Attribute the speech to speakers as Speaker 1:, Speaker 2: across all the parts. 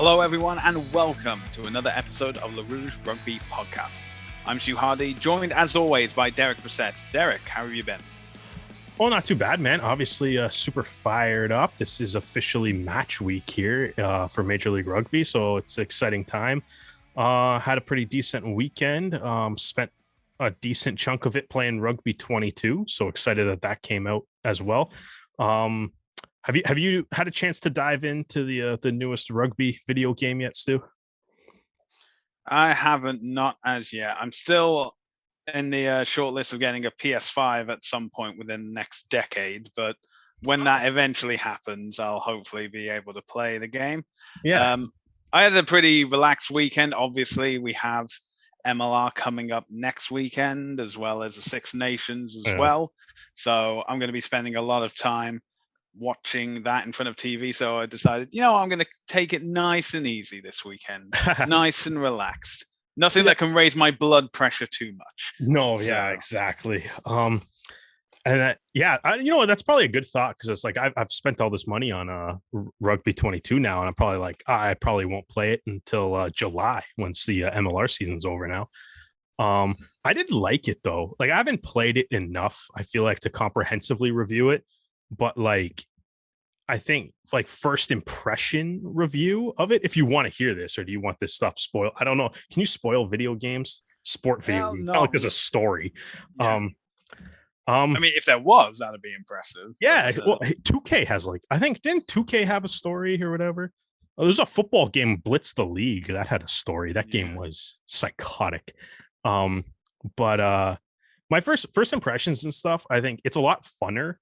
Speaker 1: Hello, everyone, and welcome to another episode of the Rouge Rugby podcast. I'm Stu Hardy, joined as always by Derek Brissett. Derek, how have you been?
Speaker 2: Well, not too bad, man. Obviously, super fired up. This is officially match week here for Major League Rugby, so it's an exciting time. Had a pretty decent weekend. Spent a decent chunk of it playing Rugby 22, so excited that came out as well. Have you had a chance to dive into the newest rugby video game yet, Stu?
Speaker 1: I haven't, not as yet. I'm still in the short list of getting a PS5 at some point within the next decade, but when that eventually happens, I'll hopefully be able to play the game.
Speaker 2: Yeah.
Speaker 1: I had a pretty relaxed weekend. Obviously, we have MLR coming up next weekend, as well as the Six Nations as well. So I'm going to be spending a lot of time watching that in front of TV. So I decided, I'm going to take it nice and easy this weekend, nice and relaxed. Nothing that can raise my blood pressure too much.
Speaker 2: No, yeah, exactly. That's probably a good thought, because it's like I've spent all this money on Rugby 22 now, and I'm probably like, I probably won't play it until July, once the MLR season's over now. I didn't like it though. Like, I haven't played it enough, I feel like, to comprehensively review it. But like, I think like first impression review of it, if you want to hear this, or do you want this stuff spoiled? I don't know. Can you spoil video games? Sport video games? Not like there's a story.
Speaker 1: Yeah. I mean, if there was, that'd be impressive.
Speaker 2: Yeah. Well, 2K has, like, I think, didn't 2K have a story or whatever? Oh, there's a football game, Blitz the League, that had a story. That game was psychotic. But my first impressions and stuff, I think it's a lot funner.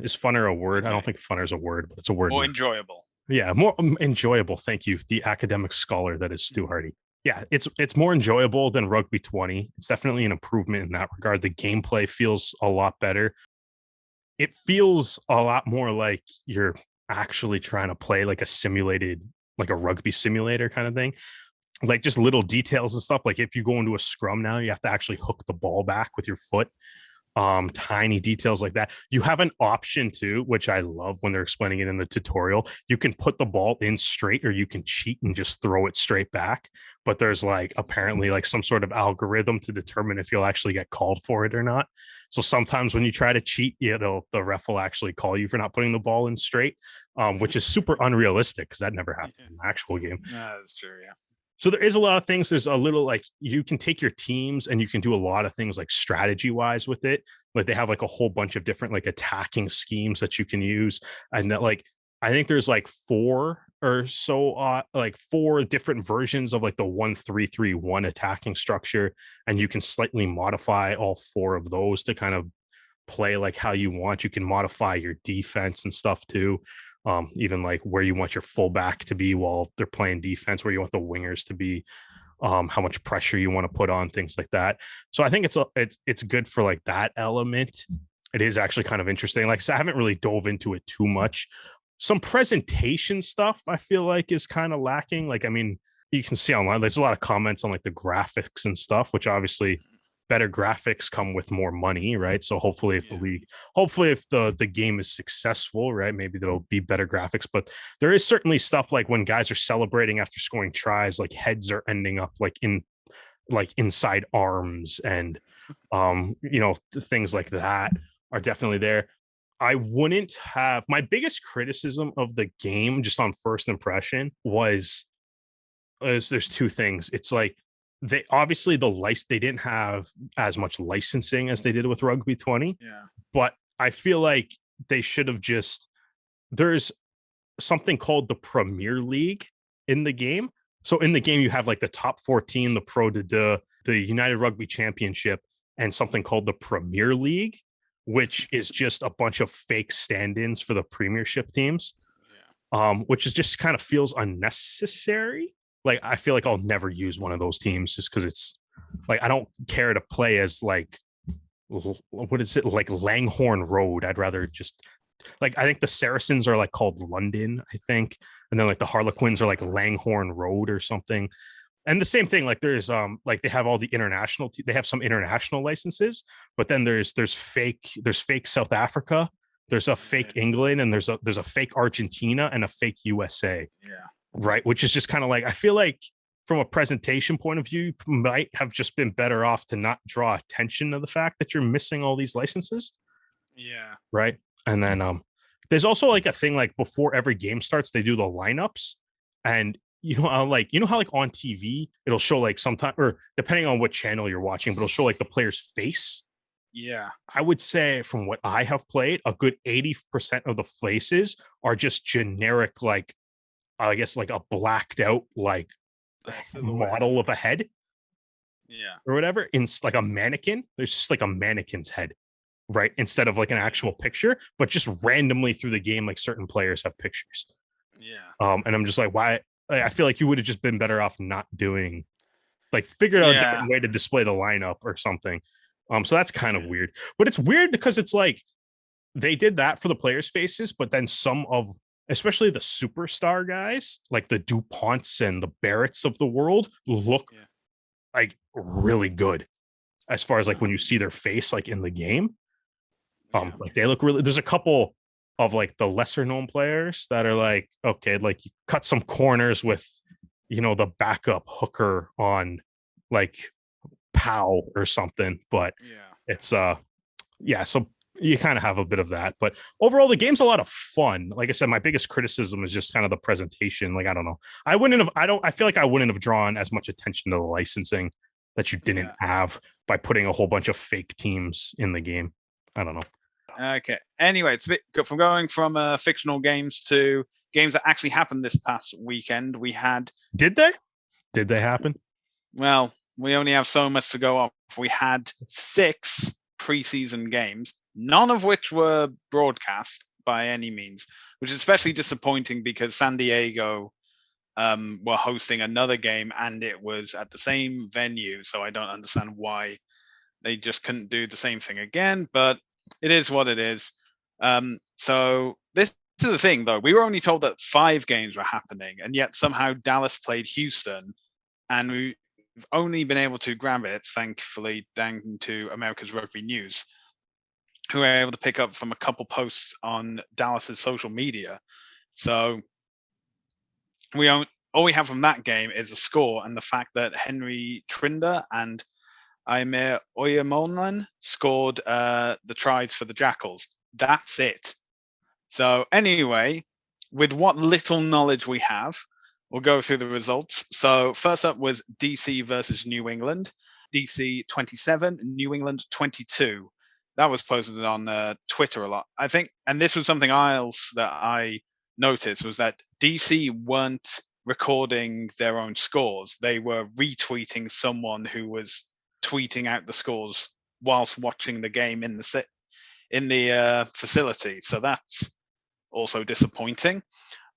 Speaker 2: Is funner a word? I don't think funner is a word, but it's a word.
Speaker 1: More enjoyable.
Speaker 2: Yeah, more enjoyable. Thank you, the academic scholar that is Stu Hardy. Yeah, it's more enjoyable than Rugby 20. It's definitely an improvement in that regard. The gameplay feels a lot better. It feels a lot more like you're actually trying to play like a simulated, like a rugby simulator kind of thing. Like, just little details and stuff. Like, if you go into a scrum now, you have to actually hook the ball back with your foot. Tiny details like that. You have an option too, which I love when they're explaining it in the tutorial. You can put the ball in straight, or you can cheat and just throw it straight back. But there's like apparently like some sort of algorithm to determine if you'll actually get called for it or not. So sometimes when you try to cheat, the ref will actually call you for not putting the ball in straight, which is super unrealistic, because that never happened in the actual game.
Speaker 1: Yeah, that's true. Yeah.
Speaker 2: So there is a lot of things. There's a little, like, you can take your teams and you can do a lot of things like strategy wise with it. Like, they have like a whole bunch of different like attacking schemes that you can use. And that, like, I think there's like four different versions of like the 1-3-3-1 attacking structure. And you can slightly modify all four of those to kind of play like how you want. You can modify your defense and stuff too. Even like where you want your fullback to be while they're playing defense, where you want the wingers to be, how much pressure you want to put on, things like that. So I think it's good for like that element. It is actually kind of interesting. Like, so I haven't really dove into it too much. Some presentation stuff I feel like is kind of lacking. Like, I mean, you can see online, there's a lot of comments on like the graphics and stuff, which obviously better graphics come with more money, right? So hopefully if the game is successful, right, maybe there'll be better graphics. But there is certainly stuff like when guys are celebrating after scoring tries, like heads are ending up like inside arms, and things like that are definitely there. I wouldn't have, my biggest criticism of the game just on first impression was there's two things. It's like, they obviously they didn't have as much licensing as they did with Rugby 20.
Speaker 1: Yeah.
Speaker 2: But I feel like they should have there's something called the Premier League in the game. So in the game, you have like the top 14, the Pro de the United Rugby Championship, and something called the Premier League, which is just a bunch of fake stand-ins for the Premiership teams. Yeah. Which is just kind of feels unnecessary. Like, I feel like I'll never use one of those teams, just because it's like, I don't care to play as like, what is it, like Langhorne Road. I'd rather just, like, I think the Saracens are like called London, I think, and then like the Harlequins are like Langhorne Road or something. And the same thing, like there's like they have all the international they have some international licenses, but then there's fake South Africa, there's a fake England, and there's a fake Argentina and a fake USA.
Speaker 1: Yeah.
Speaker 2: right? Which is just kind of like, I feel like from a presentation point of view, you might have just been better off to not draw attention to the fact that you're missing all these licenses.
Speaker 1: Yeah.
Speaker 2: Right. And then there's also like a thing like before every game starts, they do the lineups. And how like on TV, it'll show like sometime or depending on what channel you're watching, but it'll show like the player's face.
Speaker 1: Yeah.
Speaker 2: I would say from what I have played, a good 80% of the faces are just generic, like I guess like a blacked out like model of a head.
Speaker 1: Yeah.
Speaker 2: Or whatever. In like a mannequin. There's just like a mannequin's head, right? Instead of like an actual picture, but just randomly through the game, like certain players have pictures.
Speaker 1: Yeah.
Speaker 2: And I'm just like, why? I feel like you would have just been better off not doing, like, figured out a
Speaker 1: Yeah.
Speaker 2: different way to display the lineup or something. So that's kind of weird, but it's weird because it's like they did that for the players' faces, but then some of, especially the superstar guys, like the DuPonts and the Barretts of the world, look like really good as far as like when you see their face like in the game. Like they look really, there's a couple of like the lesser known players that are like, okay, like you cut some corners with, the backup hooker on like Pow or something, but it's yeah, so you kind of have a bit of that. But overall, the game's a lot of fun. Like I said, my biggest criticism is just kind of the presentation. Like, I don't know. I feel like I wouldn't have drawn as much attention to the licensing that you didn't have by putting a whole bunch of fake teams in the game. I don't know.
Speaker 1: Okay. Anyway, it's a bit from going from fictional games to games that actually happened this past weekend. We had.
Speaker 2: Did they happen?
Speaker 1: Well, we only have so much to go off. We had 6 preseason games, none of which were broadcast by any means, which is especially disappointing because San Diego were hosting another game and it was at the same venue. So I don't understand why they just couldn't do the same thing again, but it is what it is. So this is the thing, though. We were only told that 5 games were happening, and yet somehow Dallas played Houston, and we've only been able to grab it, thankfully, down to America's Rugby News, who were able to pick up from a couple posts on Dallas's social media. So all we have from that game is a score and the fact that Henry Trinder and Aimé Oyemolnan scored the tries for the Jackals. That's it. So anyway, with what little knowledge we have, we'll go through the results. So first up was DC versus New England. DC 27, New England 22. That was posted on Twitter a lot, I think. And this was something else that I noticed was that DC weren't recording their own scores. They were retweeting someone who was tweeting out the scores whilst watching the game in the facility. So that's also disappointing.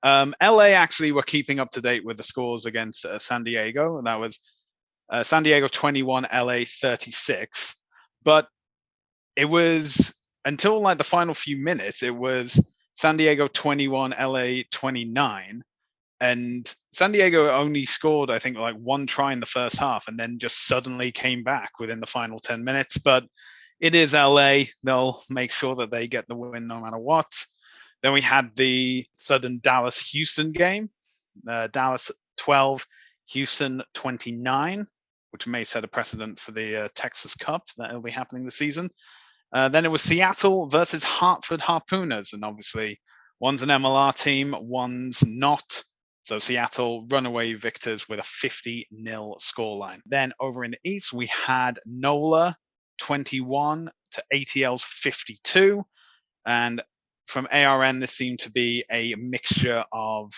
Speaker 1: LA actually were keeping up to date with the scores against San Diego, and that was San Diego 21, LA 36. But it was until like the final few minutes, it was San Diego 21, LA 29. And San Diego only scored, I think, like 1 try in the first half and then just suddenly came back within the final 10 minutes. But it is LA. They'll make sure that they get the win no matter what. Then we had the sudden Dallas-Houston game. Dallas 12, Houston 29, which may set a precedent for the Texas Cup that will be happening this season. Then it was Seattle versus Hartford Harpooners. And obviously, one's an MLR team, one's not. So Seattle runaway victors with a 50-0 scoreline. Then over in the East, we had NOLA 21 to ATL's 52. And from ARN, this seemed to be a mixture of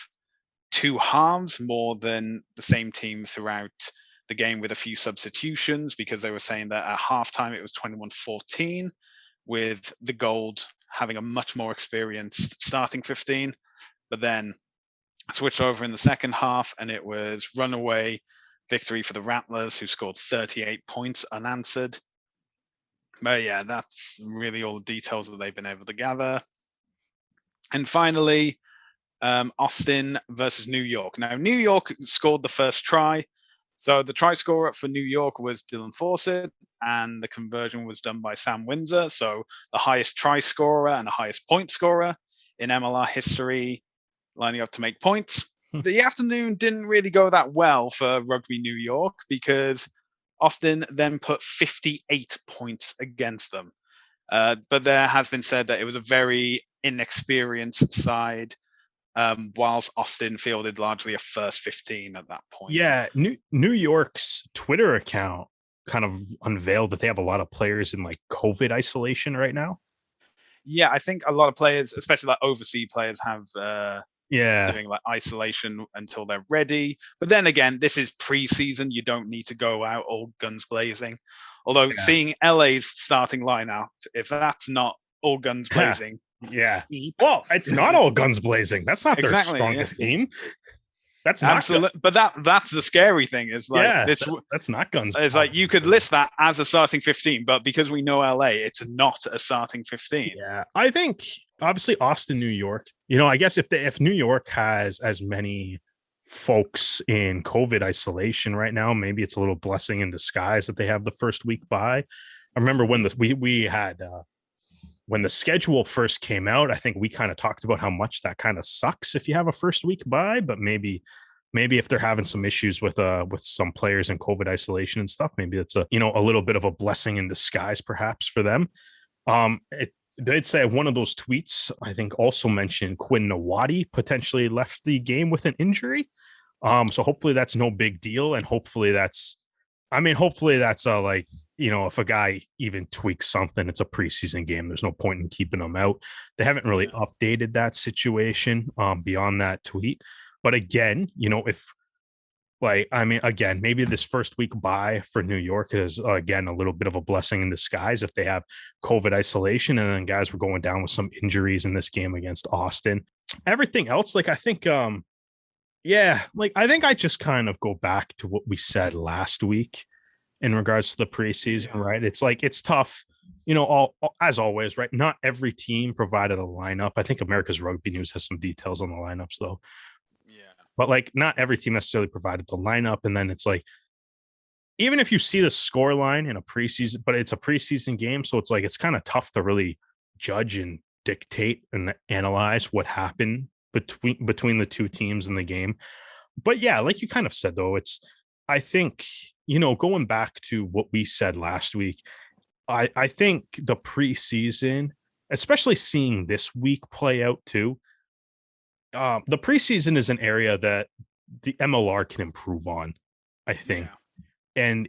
Speaker 1: 2 halves more than the same team throughout the game with a few substitutions, because they were saying that at halftime it was 21-14 with the Gold having a much more experienced starting 15. But then switched over in the second half, and it was runaway victory for the Rattlers, who scored 38 points unanswered. But yeah, that's really all the details that they've been able to gather. And finally, Austin versus New York. Now, New York scored the first try. So the try scorer for New York was Dylan Fawcett, and the conversion was done by Sam Windsor. So the highest try scorer and the highest point scorer in MLR history lining up to make points. the afternoon didn't really go that well for Rugby New York because Austin then put 58 points against them. But there has been said that it was a very inexperienced side, whilst Austin fielded largely a first 15 at that point.
Speaker 2: Yeah, New York's Twitter account kind of unveiled that they have a lot of players in like COVID isolation right now.
Speaker 1: Yeah, I think a lot of players, especially like overseas players, have doing like isolation until they're ready. But then again, this is preseason. You don't need to go out all guns blazing. Although seeing LA's starting lineup, if that's not all guns blazing.
Speaker 2: Yeah. Well, it's not all guns blazing. That's not their strongest team. That's not
Speaker 1: absolutely. But that's the scary thing is like
Speaker 2: that's not guns.
Speaker 1: It's like you could list that as a starting 15, but because we know LA, it's not a starting 15.
Speaker 2: Yeah. I think obviously Austin, New York, I guess if New York has as many folks in COVID isolation right now, maybe it's a little blessing in disguise that they have the first week bye. I remember when we had when the schedule first came out, I think we kind of talked about how much that kind of sucks if you have a first week bye, but maybe if they're having some issues with some players in COVID isolation and stuff, maybe it's a little bit of a blessing in disguise perhaps for them. They'd say one of those tweets, I think, also mentioned Quinn Nawadi potentially left the game with an injury. So hopefully that's no big deal. And hopefully that's if a guy even tweaks something, it's a preseason game. There's no point in keeping them out. They haven't really updated that situation beyond that tweet. But again, maybe this first week bye for New York is, again, a little bit of a blessing in disguise if they have COVID isolation and then guys were going down with some injuries in this game against Austin. Everything else, I think I just kind of go back to what we said last week in regards to the preseason, right? It's like, it's tough, as always, right? Not every team provided a lineup. I think America's Rugby News has some details on the lineups though. But not every team necessarily provided the lineup. And then it's like, even if you see the score line in a preseason, but it's a preseason game. So it's like, it's kind of tough to really judge and dictate and analyze what happened between the two teams in the game. But yeah, like you kind of said, though, I think, going back to what we said last week, I think the preseason, especially seeing this week play out too, the preseason is an area that the MLR can improve on, I think. Yeah. And,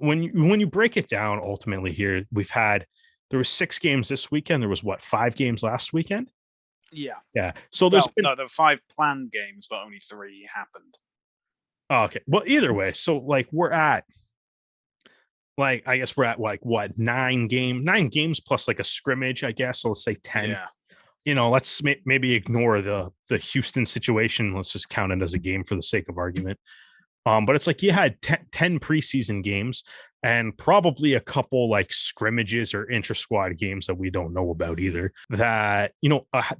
Speaker 2: when you break it down, ultimately here, there were 6 games this weekend. There was 5 games last weekend?
Speaker 1: Yeah.
Speaker 2: Yeah. So
Speaker 1: there were 5 planned games, but only 3 happened.
Speaker 2: Oh, okay. Well, either way. So we're at, I guess we're at 9 games plus a scrimmage, I guess. So let's say 10.
Speaker 1: Yeah.
Speaker 2: Let's maybe ignore the Houston situation. Let's just count it as a game for the sake of argument. But it's you had 10 preseason games and probably a couple scrimmages or intra-squad games that we don't know about either that,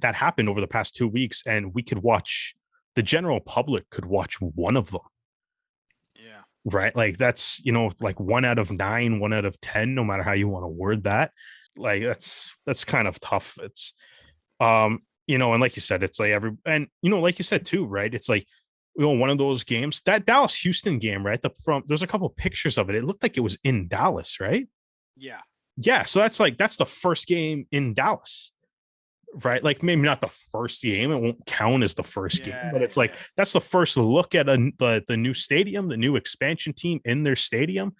Speaker 2: that happened over the past 2 weeks. And we could watch, the general public could watch one of them.
Speaker 1: Yeah.
Speaker 2: Right. That's, 1 out of 9, 1 out of 10, no matter how you want to word that. That's kind of tough. It's, and like you said, it's like you said too, right? It's one of those games, that Dallas Houston game, right? There's a couple of pictures of it. It looked like it was in Dallas, right?
Speaker 1: Yeah.
Speaker 2: Yeah. So that's the first game in Dallas, right? Maybe not the first game. It won't count as the first game, but it's that's the first look at the new stadium, the new expansion team in their stadium.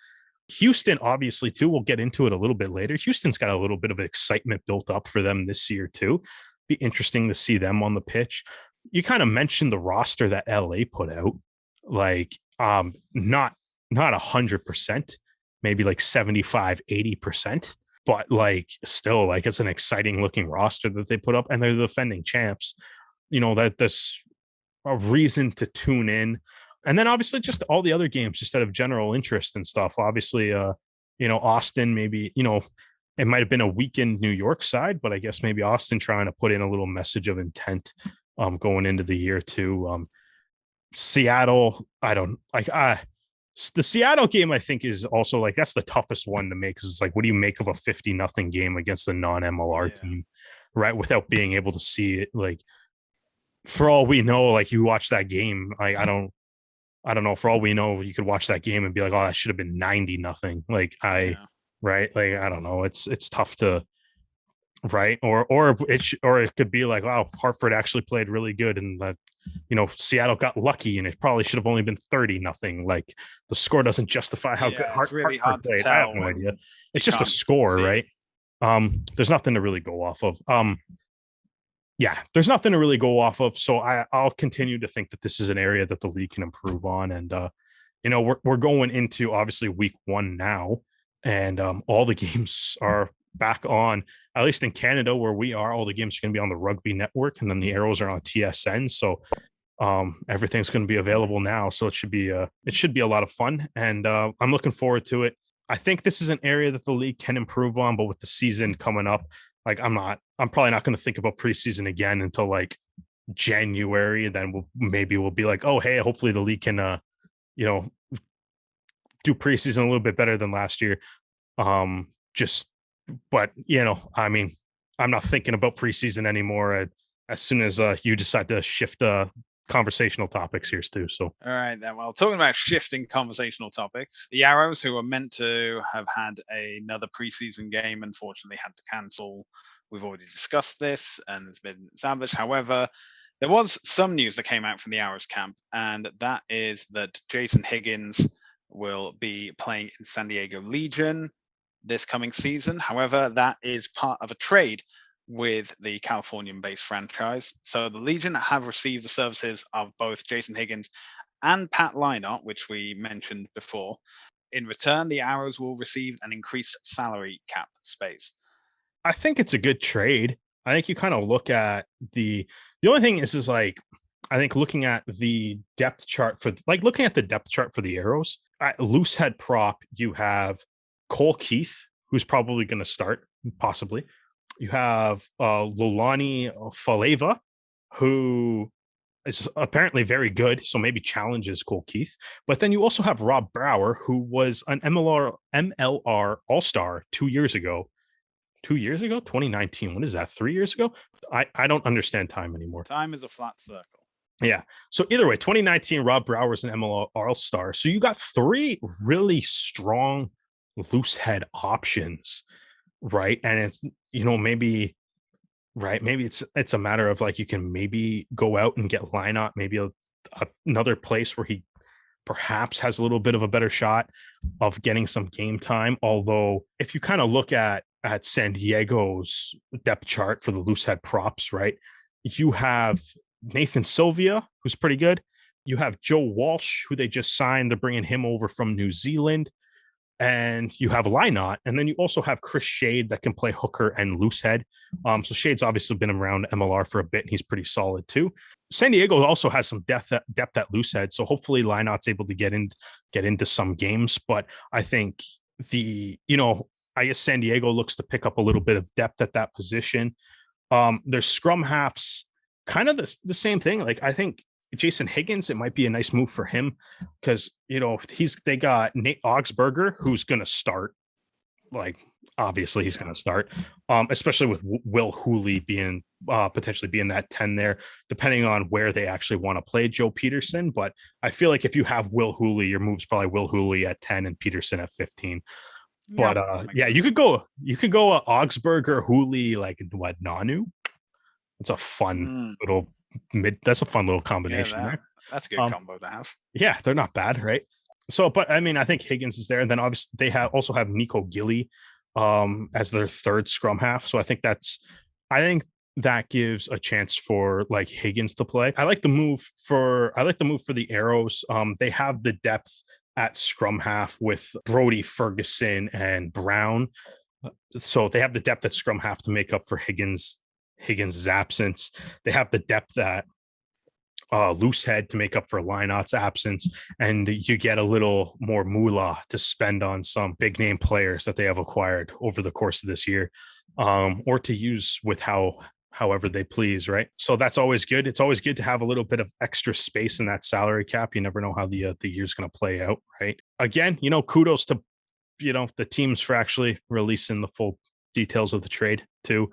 Speaker 2: Houston, obviously, too, we'll get into it a little bit later. Houston's got a little bit of excitement built up for them this year, too. Be interesting to see them on the pitch. You kind of mentioned the roster that LA put out, not 100%, maybe 75, 80%, but still, it's an exciting looking roster that they put up, and they're the defending champs. That's a reason to tune in. And then obviously just all the other games just out of general interest and stuff. Obviously, Austin, maybe, it might have been a weakened New York side, but I guess maybe Austin trying to put in a little message of intent going into the year too. Seattle, the Seattle game, I think, is also that's the toughest one to make, because it's what do you make of a 50-0 game against a non-MLR team, right? Without being able to see it, for all we know, like you watch that game, like I don't know. For all we know, you could watch that game and be like, oh, that should have been 90-0. Like
Speaker 1: Yeah.
Speaker 2: right? Like I don't know. It's tough to right or it could be like, wow, Hartford actually played really good and that Seattle got lucky and it probably should have only been 30-0. Like the score doesn't justify how good
Speaker 1: Yeah, it's really
Speaker 2: Hartford
Speaker 1: hard to
Speaker 2: played. I have
Speaker 1: tell
Speaker 2: no
Speaker 1: when
Speaker 2: idea. It's
Speaker 1: you
Speaker 2: just a
Speaker 1: can't
Speaker 2: score,
Speaker 1: see.
Speaker 2: right? There's nothing to really go off of. Yeah, there's nothing to really go off of. So I'll continue to think that this is an area that the league can improve on. And we're going into obviously week 1 now, and all the games are back on. At least in Canada where we are, all the games are going to be on the Rugby Network, and then the Arrows are on TSN. So everything's going to be available now. So it should be a lot of fun, and I'm looking forward to it. I think this is an area that the league can improve on, but with the season coming up, like I'm probably not going to think about preseason again until like January, and then we'll be like, oh hey, hopefully the league can you know do preseason a little bit better than last year. Just but I mean, I'm not thinking about preseason anymore as soon as you decide to shift conversational topics here, Stu. So
Speaker 1: all right then. Well, talking about shifting conversational topics, the Arrows, who were meant to have had another preseason game, unfortunately had to cancel. We've already discussed this and it's been established. However, there was some news that came out from the Arrows camp, and that is that Jason Higgins will be playing in San Diego Legion this coming season. However, that is part of a trade with the Californian-based franchise. So the Legion have received the services of both Jason Higgins and Pat Lynott, which we mentioned before. In return, the Arrows will receive an increased salary cap space.
Speaker 2: I think it's a good trade. I think you kind of look at the only thing is like I think looking at the depth chart for the Arrows, at loose head prop, you have Cole Keith, who's probably going to start, possibly. You have Lolani Faleva, who is apparently very good, so maybe challenges Cole Keith. But then you also have Rob Brower, who was an MLR All-Star 2 years ago. 2 years ago, 2019. What is that? 3 years ago? I don't understand time anymore.
Speaker 1: Time is a flat circle.
Speaker 2: Yeah. So either way, 2019, Rob Brower's an MLR All-Star. So you got 3 really strong loose head options, right? And it's maybe right, maybe it's a matter of like you can maybe go out and get Lynott, maybe another place where he perhaps has a little bit of a better shot of getting some game time. Although if you kind of look at San Diego's depth chart for the loose head props, right, you have Nathan Sylvia, who's pretty good. You have Joe Walsh, who they just signed. They're bringing him over from New Zealand. And you have Lynott, and then you also have Chris Shade that can play hooker and loose head. So Shade's obviously been around MLR for a bit, and he's pretty solid too. San Diego also has some depth at loose head, so hopefully Lynott's able to get into some games. But I think I guess San Diego looks to pick up a little bit of depth at that position. There's scrum halves, kind of the same thing. Like I think Jason Higgins, it might be a nice move for him because they got Nate Augsburger, who's going to start. Like obviously he's going to start, especially with Will Hooley being potentially being that 10 there, depending on where they actually want to play Joe Peterson. But I feel like if you have Will Hooley, your move's probably Will Hooley at 10 and Peterson at 15. But yeah, sense. you could go Augsburger, Hooley, like what, Nanu. It's a fun little that's a fun little combination there.
Speaker 1: That's a good combo to have.
Speaker 2: Yeah, they're not bad, right? So, but I mean, I think Higgins is there, and then obviously they also have Nico Gilly as their third scrum half. So I think that gives a chance for like Higgins to play. I like the move for the Arrows. They have the depth at scrum half with Brody, Ferguson, and Brown. So they have the depth at scrum half to make up for Higgins' absence. They have the depth at loose head to make up for Lynott's absence, and you get a little more moolah to spend on some big name players that they have acquired over the course of this year, or to use with however they please, right? So that's always good. It's always good to have a little bit of extra space in that salary cap. You never know how the year's going to play out, right? Again, kudos to the teams for actually releasing the full details of the trade too.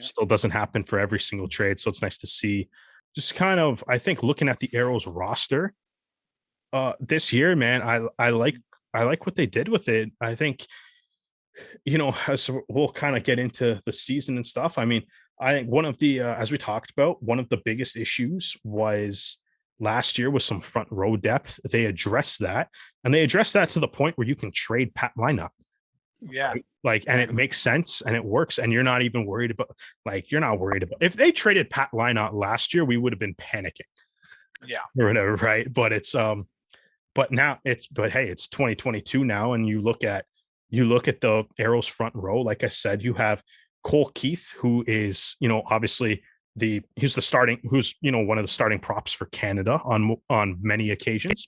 Speaker 2: Still doesn't happen for every single trade, so it's nice to see just kind of, I think looking at the Arrows roster this year, man, I like what they did with it. I think, as we'll kind of get into the season and stuff. I mean, I think one of the as we talked about, one of the biggest issues was last year with some front row depth. They addressed that, and they addressed that to the point where you can trade Pat lineup.
Speaker 1: Yeah.
Speaker 2: Right? Like, and it makes sense and it works, and you're not even worried about, you're not worried about if they traded Pat Linot last year, we would have been panicking.
Speaker 1: Yeah.
Speaker 2: Or whatever, right? But but hey, it's 2022 now, and you look at the Arrows front row. Like I said, you have Cole Keith, who is, obviously who's one of the starting props for Canada on many occasions,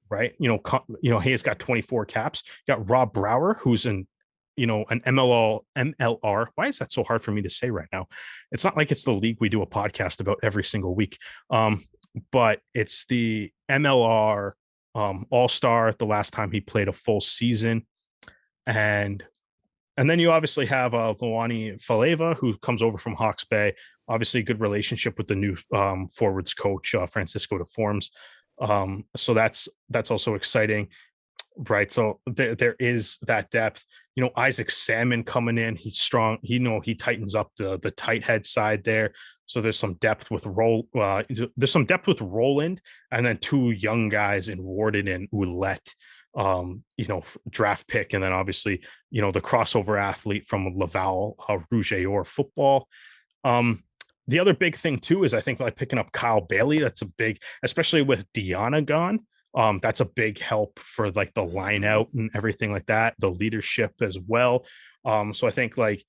Speaker 2: right? He has got 24 caps. You got Rob Brower, who's an MLR. Why is that so hard for me to say right now? It's not like it's the league we do a podcast about every single week. But it's the MLR All-Star the last time he played a full season. And then you obviously have Luani Faleva, who comes over from Hawke's Bay. Obviously, a good relationship with the new forwards coach, Francisco de Forms. So that's also exciting, right? So there is that depth. Isaac Salmon coming in. He's strong. He tightens up the tight head side there. So there's some depth with Roland, and then two young guys in Warden and Ouellette. Draft pick, and then obviously, the crossover athlete from Laval, Rouge football. The other big thing too is I think like picking up Kyle Bailey. That's a big, especially with Deanna gone. That's a big help for like the line out and everything like that, the leadership as well. So I think the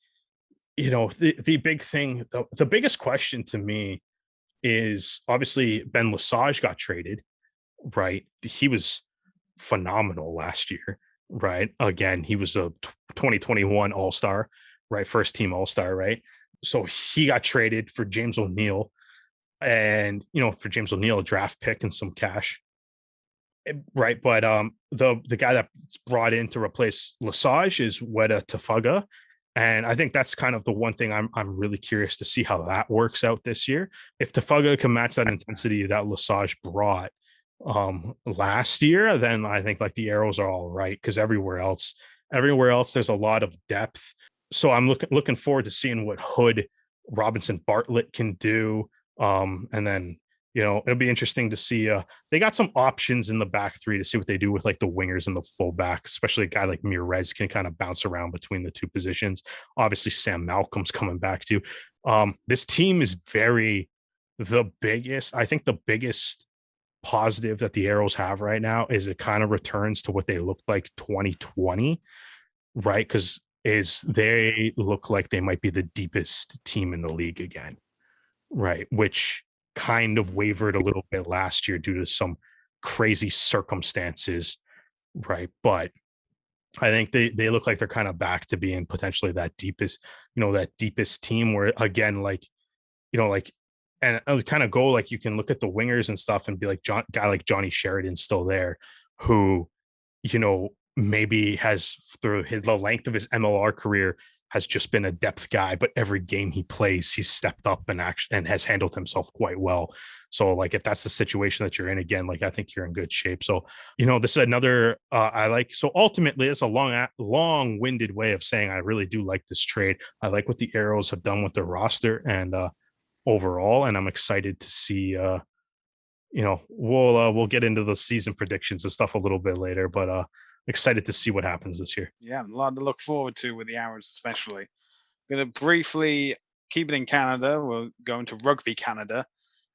Speaker 2: big thing, the biggest question to me is obviously Ben Lesage got traded, right? He was phenomenal last year, right? Again, he was a 2021 All-Star, right? First team All-Star, right? So he got traded for James O'Neill, and for James O'Neill, a draft pick and some cash, right? But the guy that's brought in to replace Lesage is Weta Tafaga, and I think that's kind of the one thing I'm really curious to see how that works out this year. If Tafaga can match that intensity that Lesage brought last year, then I think like the Arrows are all right, because everywhere else there's a lot of depth. So I'm looking forward to seeing what Hood, Robinson, Bartlett can do. And then it'll be interesting to see. They got some options in the back three to see what they do with like the wingers and the fullback, especially a guy like Mirez can kind of bounce around between the two positions. Obviously, Sam Malcolm's coming back too. This team is the biggest positive that the Arrows have right now is it kind of returns to what they looked like 2020, right? Because they look like they might be the deepest team in the league again, right? Which kind of wavered a little bit last year due to some crazy circumstances, right? But I think they look like they're kind of back to being potentially that deepest team where, again, and I would kind of go like, you can look at the wingers and stuff and be like, guy like Johnny Sheridan's still there, who, maybe has through the length of his MLR career has just been a depth guy, but every game he plays, he's stepped up and has handled himself quite well. So like, if that's the situation that you're in, again, like I think you're in good shape. So, this is another, so ultimately it's a long-winded way of saying, I really do like this trade. I like what the Arrows have done with their roster and, overall, and I'm excited to see we'll get into the season predictions and stuff a little bit later, but excited to see what happens this year.
Speaker 1: Yeah, a lot to look forward to with the Arrows, especially. I'm going to briefly keep it in Canada. We're going to Rugby Canada.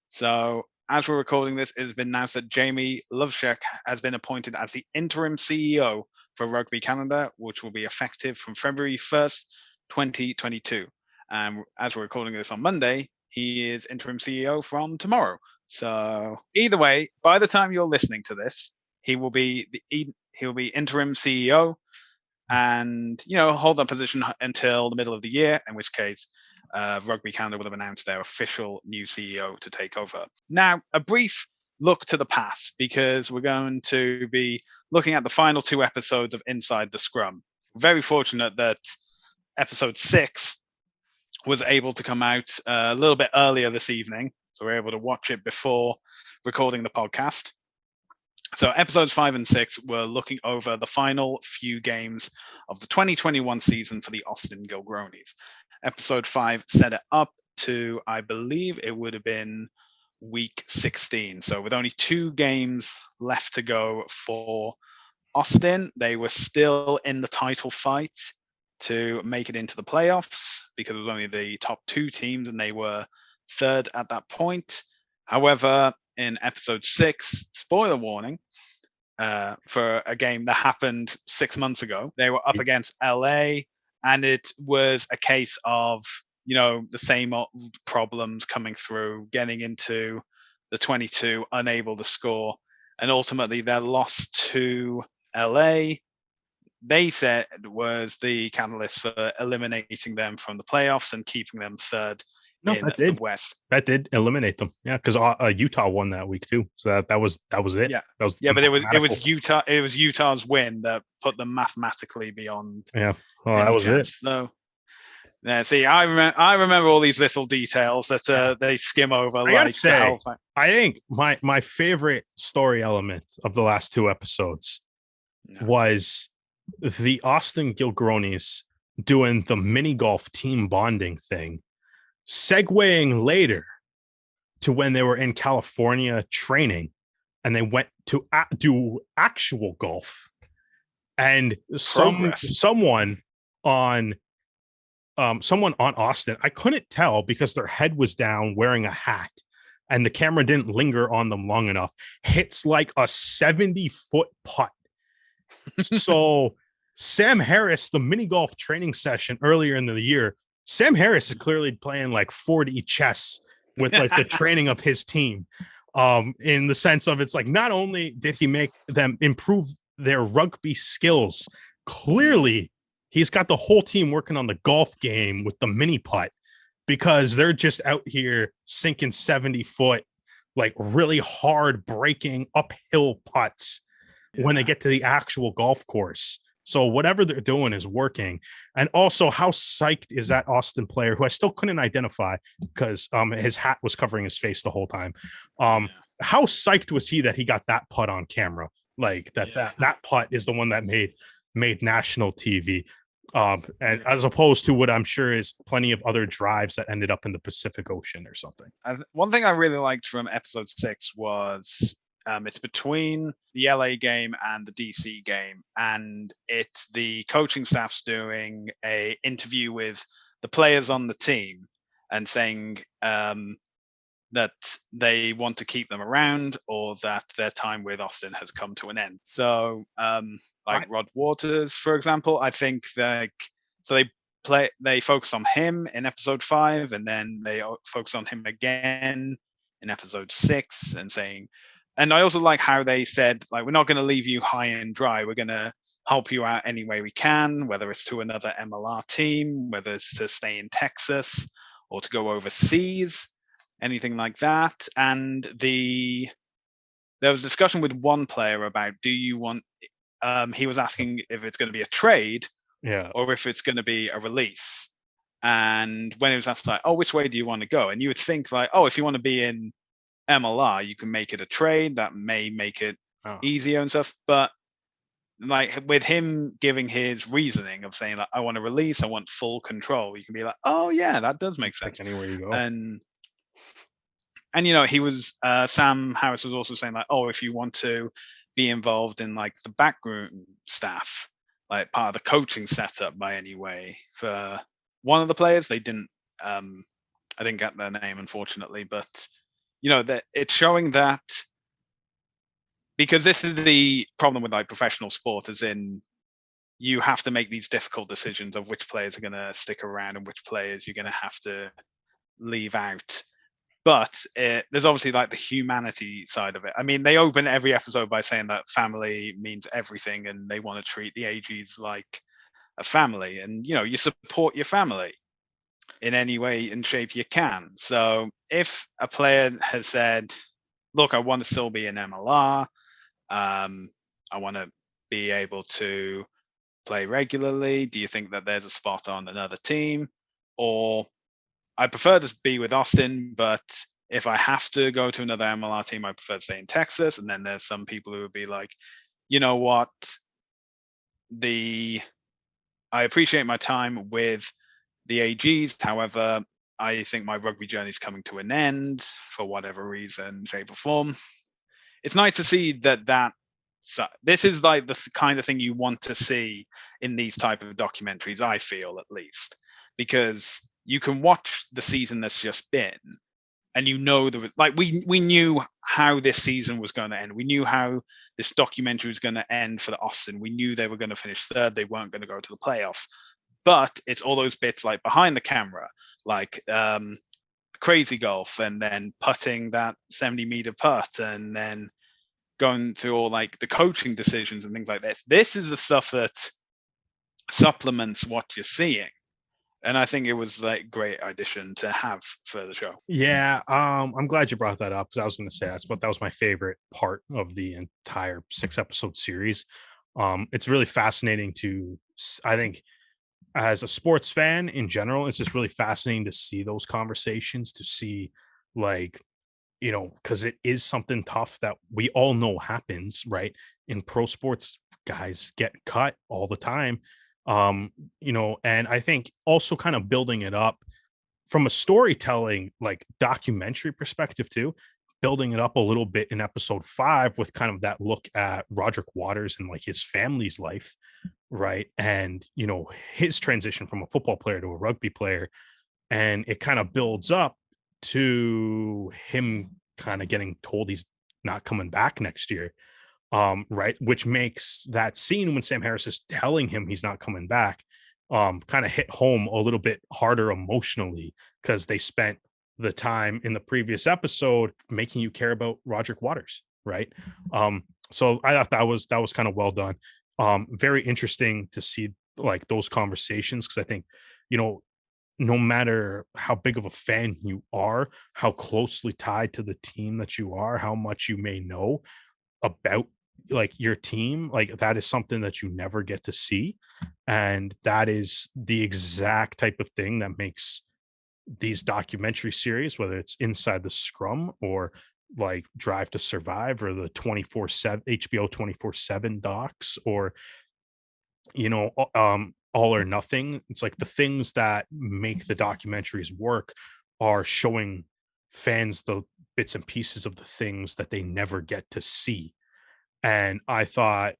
Speaker 1: So as we're recording this, it has been announced that Jamie Loveshek has been appointed as the interim CEO for Rugby Canada, which will be effective from February 1st, 2022. And as we're recording this on Monday, he is interim CEO from tomorrow. So either way, by the time you're listening to this, he will be interim CEO and hold that position until the middle of the year, in which case Rugby Canada will have announced their official new CEO to take over. Now, a brief look to the past, because we're going to be looking at the final two episodes of Inside the Scrum. Very fortunate that episode 6 was able to come out a little bit earlier this evening, So we're able to watch it before recording the podcast. So episodes 5 and 6 were looking over the final few games of the 2021 season for the Austin Gilgronis. Episode 5 set it up to, I believe it would have been week 16. So with only 2 games left to go for Austin, they were still in the title fight to make it into the playoffs because it was only the top 2 teams and they were third at that point. However, in episode 6, spoiler warning, for a game that happened 6 months ago, they were up against LA, and it was a case of, the same old problems coming through, getting into the 22, unable to score, and ultimately their loss to LA, they said, was the catalyst for eliminating them from the playoffs and keeping them third in the West.
Speaker 2: That did eliminate them. Yeah, because Utah won that week too. So that was it.
Speaker 1: Yeah,
Speaker 2: that was
Speaker 1: but it was Utah. It was Utah's win that put them mathematically beyond.
Speaker 2: Yeah, well, that was it.
Speaker 1: So, yeah. See, I remember all these little details that they skim over.
Speaker 2: I gotta say, I think my favorite story element of the last 2 episodes was the Austin Gilgronis doing the mini golf team bonding thing, segueing later to when they were in California training and they went to do actual golf, and someone on Austin, I couldn't tell because their head was down wearing a hat and the camera didn't linger on them long enough, hits like a 70-foot putt. So Sam Harris, the mini golf training session earlier in the year, Sam Harris is clearly playing like 4D chess with like the training of his team. In the sense of, it's like, not only did he make them improve their rugby skills, clearly he's got the whole team working on the golf game with the mini putt, because they're just out here sinking 70-foot, like really hard breaking uphill putts when they get to the actual golf course. So whatever they're doing is working. And also, how psyched is that Austin player, who I still couldn't identify because his hat was covering his face the whole time. How psyched was he that he got that putt on camera? Like that putt is the one that made national TV. And as opposed to what I'm sure is plenty of other drives that ended up in the Pacific Ocean or something.
Speaker 1: One thing I really liked from episode 6 was it's between the LA game and the DC game, and it's the coaching staff's doing a interview with the players on the team and saying that they want to keep them around, or that their time with Austin has come to an end. So Rod Waters, for example, I think they focus on him in episode 5, and then they focus on him again in episode 6, and saying, and I also like how they said, like, we're not going to leave you high and dry. We're going to help you out any way we can, whether it's to another MLR team, whether it's to stay in Texas or to go overseas, anything like that. And there was discussion with one player about, do you want, he was asking if it's going to be a trade or if it's going to be a release. And when it was asked, like, oh, which way do you want to go? And you would think, like, oh, if you want to be in MLR, you can make it a trade. That may make it easier and stuff. But like, with him giving his reasoning of saying, like, I want to release, I want full control, you can be like, oh yeah, that does make sense.
Speaker 2: Like anywhere you go.
Speaker 1: And he was Sam Harris was also saying, like, oh, if you want to be involved in like the backroom staff, like part of the coaching setup by any way, for one of the players, they didn't I didn't get their name, unfortunately, but that it's showing that, because this is the problem with like professional sport, as in you have to make these difficult decisions of which players are going to stick around and which players you're going to have to leave out. But there's obviously like the humanity side of it. I mean, they open every episode by saying that family means everything, and they want to treat the AGs like a family, and you support your family in any way and shape you can. So if a player has said, look, I want to still be in MLR, I want to be able to play regularly, do you think that there's a spot on another team? Or I prefer to be with Austin, but if I have to go to another MLR team, I prefer to stay in Texas. And then there's some people who would be like, you know what, I appreciate my time with the AGs. However, I think my rugby journey is coming to an end for whatever reason, shape, or form. It's nice to see that so this is like the kind of thing you want to see in these type of documentaries, I feel, at least, because you can watch the season that's just been, and you know like we knew how this season was going to end. We knew how this documentary was going to end for the Austin. We knew they were going to finish third. They weren't going to go to the playoffs. But it's all those bits like behind the camera, like crazy golf, and then putting that 70-meter putt, and then going through all like the coaching decisions and things like this. This is the stuff that supplements what you're seeing. And I think it was like great addition to have for the show.
Speaker 2: Yeah, I'm glad you brought that up because I was going to say that was my favorite part of the entire 6-episode series. It's really fascinating I think, as a sports fan in general, it's just really fascinating to see those conversations, to see like, because it is something tough that we all know happens, right? In pro sports, guys get cut all the time. And I think also kind of building it up from a storytelling, like documentary perspective too, building it up a little bit in episode 5 with kind of that look at Roderick Waters and like his family's life, right? And his transition from a football player to a rugby player, and it kind of builds up to him kind of getting told he's not coming back next year, right? Which makes that scene when Sam Harris is telling him he's not coming back kind of hit home a little bit harder emotionally, because they spent the time in the previous episode making you care about Roderick Waters, right? So I thought that was kind of well done. Very interesting to see like those conversations, because I think, no matter how big of a fan you are, how closely tied to the team that you are, how much you may know about like your team, like that is something that you never get to see. And that is the exact type of thing that makes these documentary series, whether it's Inside the Scrum or like Drive to Survive or the 24/7 HBO 24/7 docs, or All or Nothing. It's like the things that make the documentaries work are showing fans the bits and pieces of the things that they never get to see. And I thought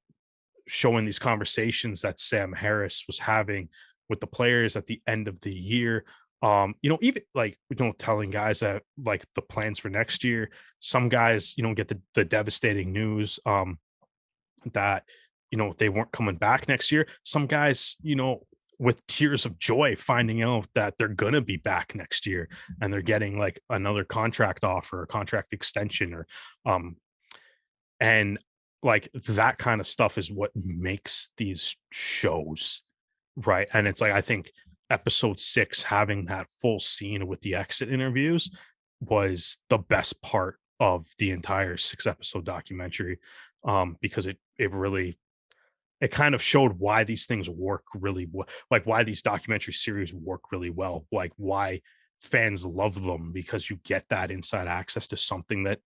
Speaker 2: showing these conversations that Sam Harris was having with the players at the end of the year, even like, telling guys that like the plans for next year, some guys, get the devastating news, that, they weren't coming back next year. Some guys, with tears of joy finding out that they're going to be back next year and they're getting like another contract offer, a contract extension, or, and like that kind of stuff is what makes these shows, right? And it's like, I think episode 6 having that full scene with the exit interviews was the best part of the entire 6-episode documentary, because it really, it kind of showed why these things work really well, like why these documentary series work really well, like why fans love them, because you get that inside access to something that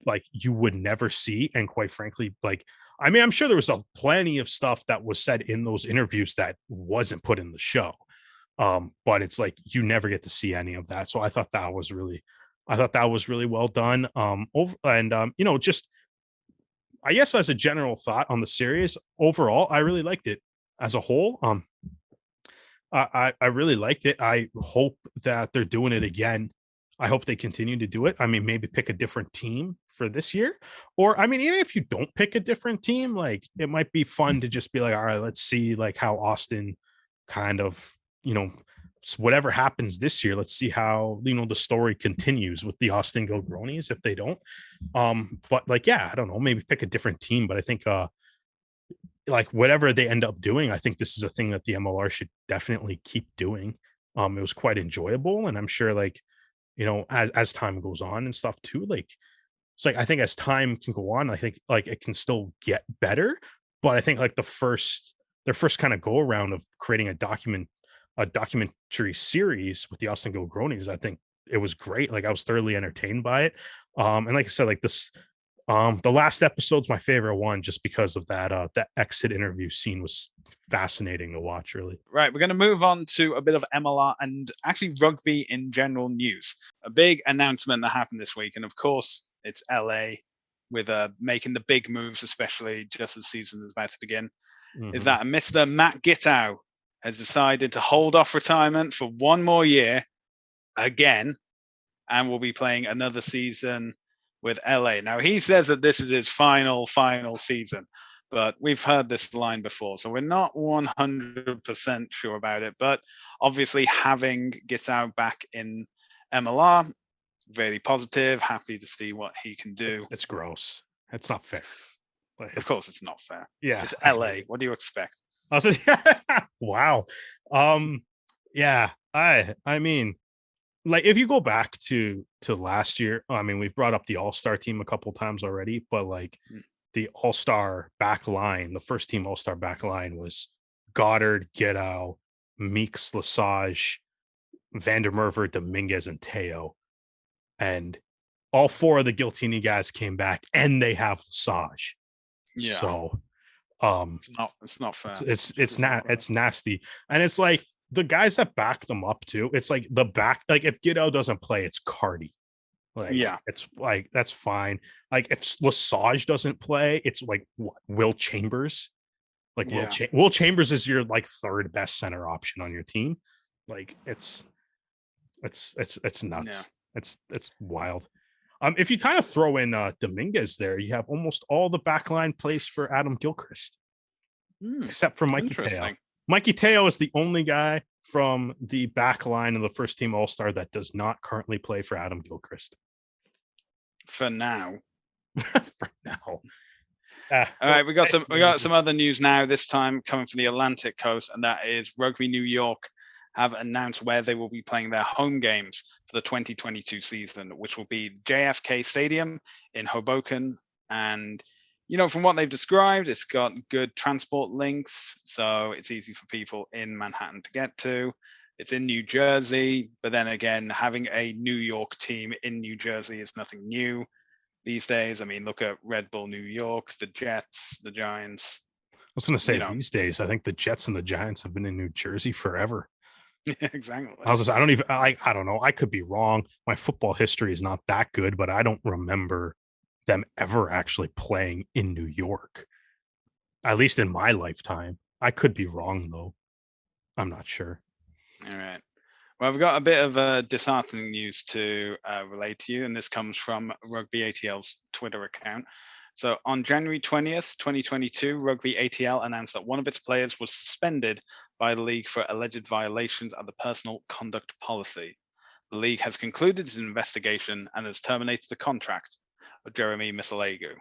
Speaker 2: like you would never see. And quite frankly, like, I mean, I'm sure there was plenty of stuff that was said in those interviews that wasn't put in the show, but it's like you never get to see any of that. So I thought that was really well done. Just, I guess as a general thought on the series overall, I really liked it as a whole. I really liked it. I hope that they're doing it again. I hope they continue to do it. I mean, maybe pick a different team for this year. Or I mean, even if you don't pick a different team, like it might be fun to just be like, all right, let's see like how Austin kind of, whatever happens this year, let's see how, the story continues with the Austin Gilgronis if they don't. But like, yeah, I don't know, maybe pick a different team. But I think like whatever they end up doing, I think this is a thing that the MLR should definitely keep doing. It was quite enjoyable, and I'm sure like, as time goes on and stuff too, like it's like I think as time can go on, I think like it can still get better. But I think like their first kind of go around of creating a documentary series with the Austin Gilgronis, I think it was great. Like I was thoroughly entertained by it. And like I said, like this, the last episode's my favorite one just because of that exit interview scene was fascinating to watch, really.
Speaker 1: Right, we're going to move on to a bit of MLR and actually rugby in general news. A big announcement that happened this week, and of course, it's LA with making the big moves, especially just as the season is about to begin. Is that Mr. Matt Gittow has decided to hold off retirement for one more year again, and will be playing another season with LA. Now, he says that this is his final season, but we've heard this line before, so we're not 100% sure about it. But obviously, having Gittow back in MLR, very positive, happy to see what he can do.
Speaker 2: It's gross. It's not fair.
Speaker 1: Of course, it's not fair.
Speaker 2: Yeah,
Speaker 1: it's LA. What do you expect?
Speaker 2: Wow. Yeah. I mean, like if you go back to last year, I mean, we've brought up the All-Star team a couple times already, but like the All-Star back line, the first team All-Star back line was Goddard, Gittow, Meeks, Lesage, Vandermerver, Dominguez, and Teo. And all four of the Giltini guys came back, and they have Lesage.
Speaker 1: Yeah.
Speaker 2: So
Speaker 1: it's not fair.
Speaker 2: It's nasty. And it's like the guys that back them up too. It's like the back, like if Gittow doesn't play, it's Cardi. Like,
Speaker 1: yeah,
Speaker 2: it's like that's fine. Like if Lesage doesn't play, it's like what, Will Chambers. Like Will Chambers is your like third best center option on your team. Like it's nuts. Yeah. It's wild. If you kind of throw in Dominguez there, you have almost all the backline plays for Adam Gilchrist, except for Mikey Teo. Mikey Teo is the only guy from the back line of the first team All-Star that does not currently play for Adam Gilchrist.
Speaker 1: For now.
Speaker 2: For now.
Speaker 1: All right, we got some other news now, this time coming from the Atlantic coast, and that is Rugby New York have announced where they will be playing their home games for the 2022 season, which will be JFK Stadium in Hoboken. And, you know, from what they've described, it's got good transport links, so it's easy for people in Manhattan to get to. It's in New Jersey, but then again, having a New York team in New Jersey is nothing new these days. I mean, look at Red Bull New York, the Jets, the Giants.
Speaker 2: I was going to say these days, I think the Jets and the Giants have been in New Jersey forever.
Speaker 1: Exactly.
Speaker 2: I don't know. I could be wrong. My football history is not that good, but I don't remember them ever actually playing in New York, at least in my lifetime. I could be wrong, though. I'm not sure.
Speaker 1: All right. Well, I've got a bit of disheartening news to relate to you, and this comes from Rugby ATL's Twitter account. So on January 20th, 2022, Rugby ATL announced that one of its players was suspended by the league for alleged violations of the personal conduct policy. The league has concluded its investigation and has terminated the contract of Jeremy Misalegu.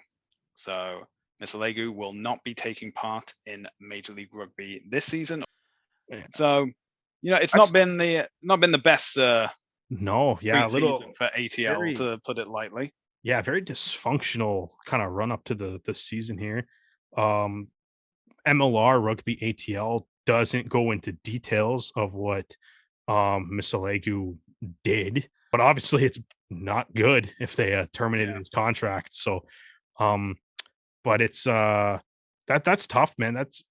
Speaker 1: So Misalegu will not be taking part in Major League Rugby this season. So, you know, it's not been the best.
Speaker 2: No, yeah, a little
Speaker 1: for ATL to put it lightly.
Speaker 2: Yeah, very dysfunctional kind of run up to the season here. MLR Rugby ATL doesn't go into details of what Misalegu did, but obviously it's not good if they terminated his contract. So, but it's that's tough, man. That's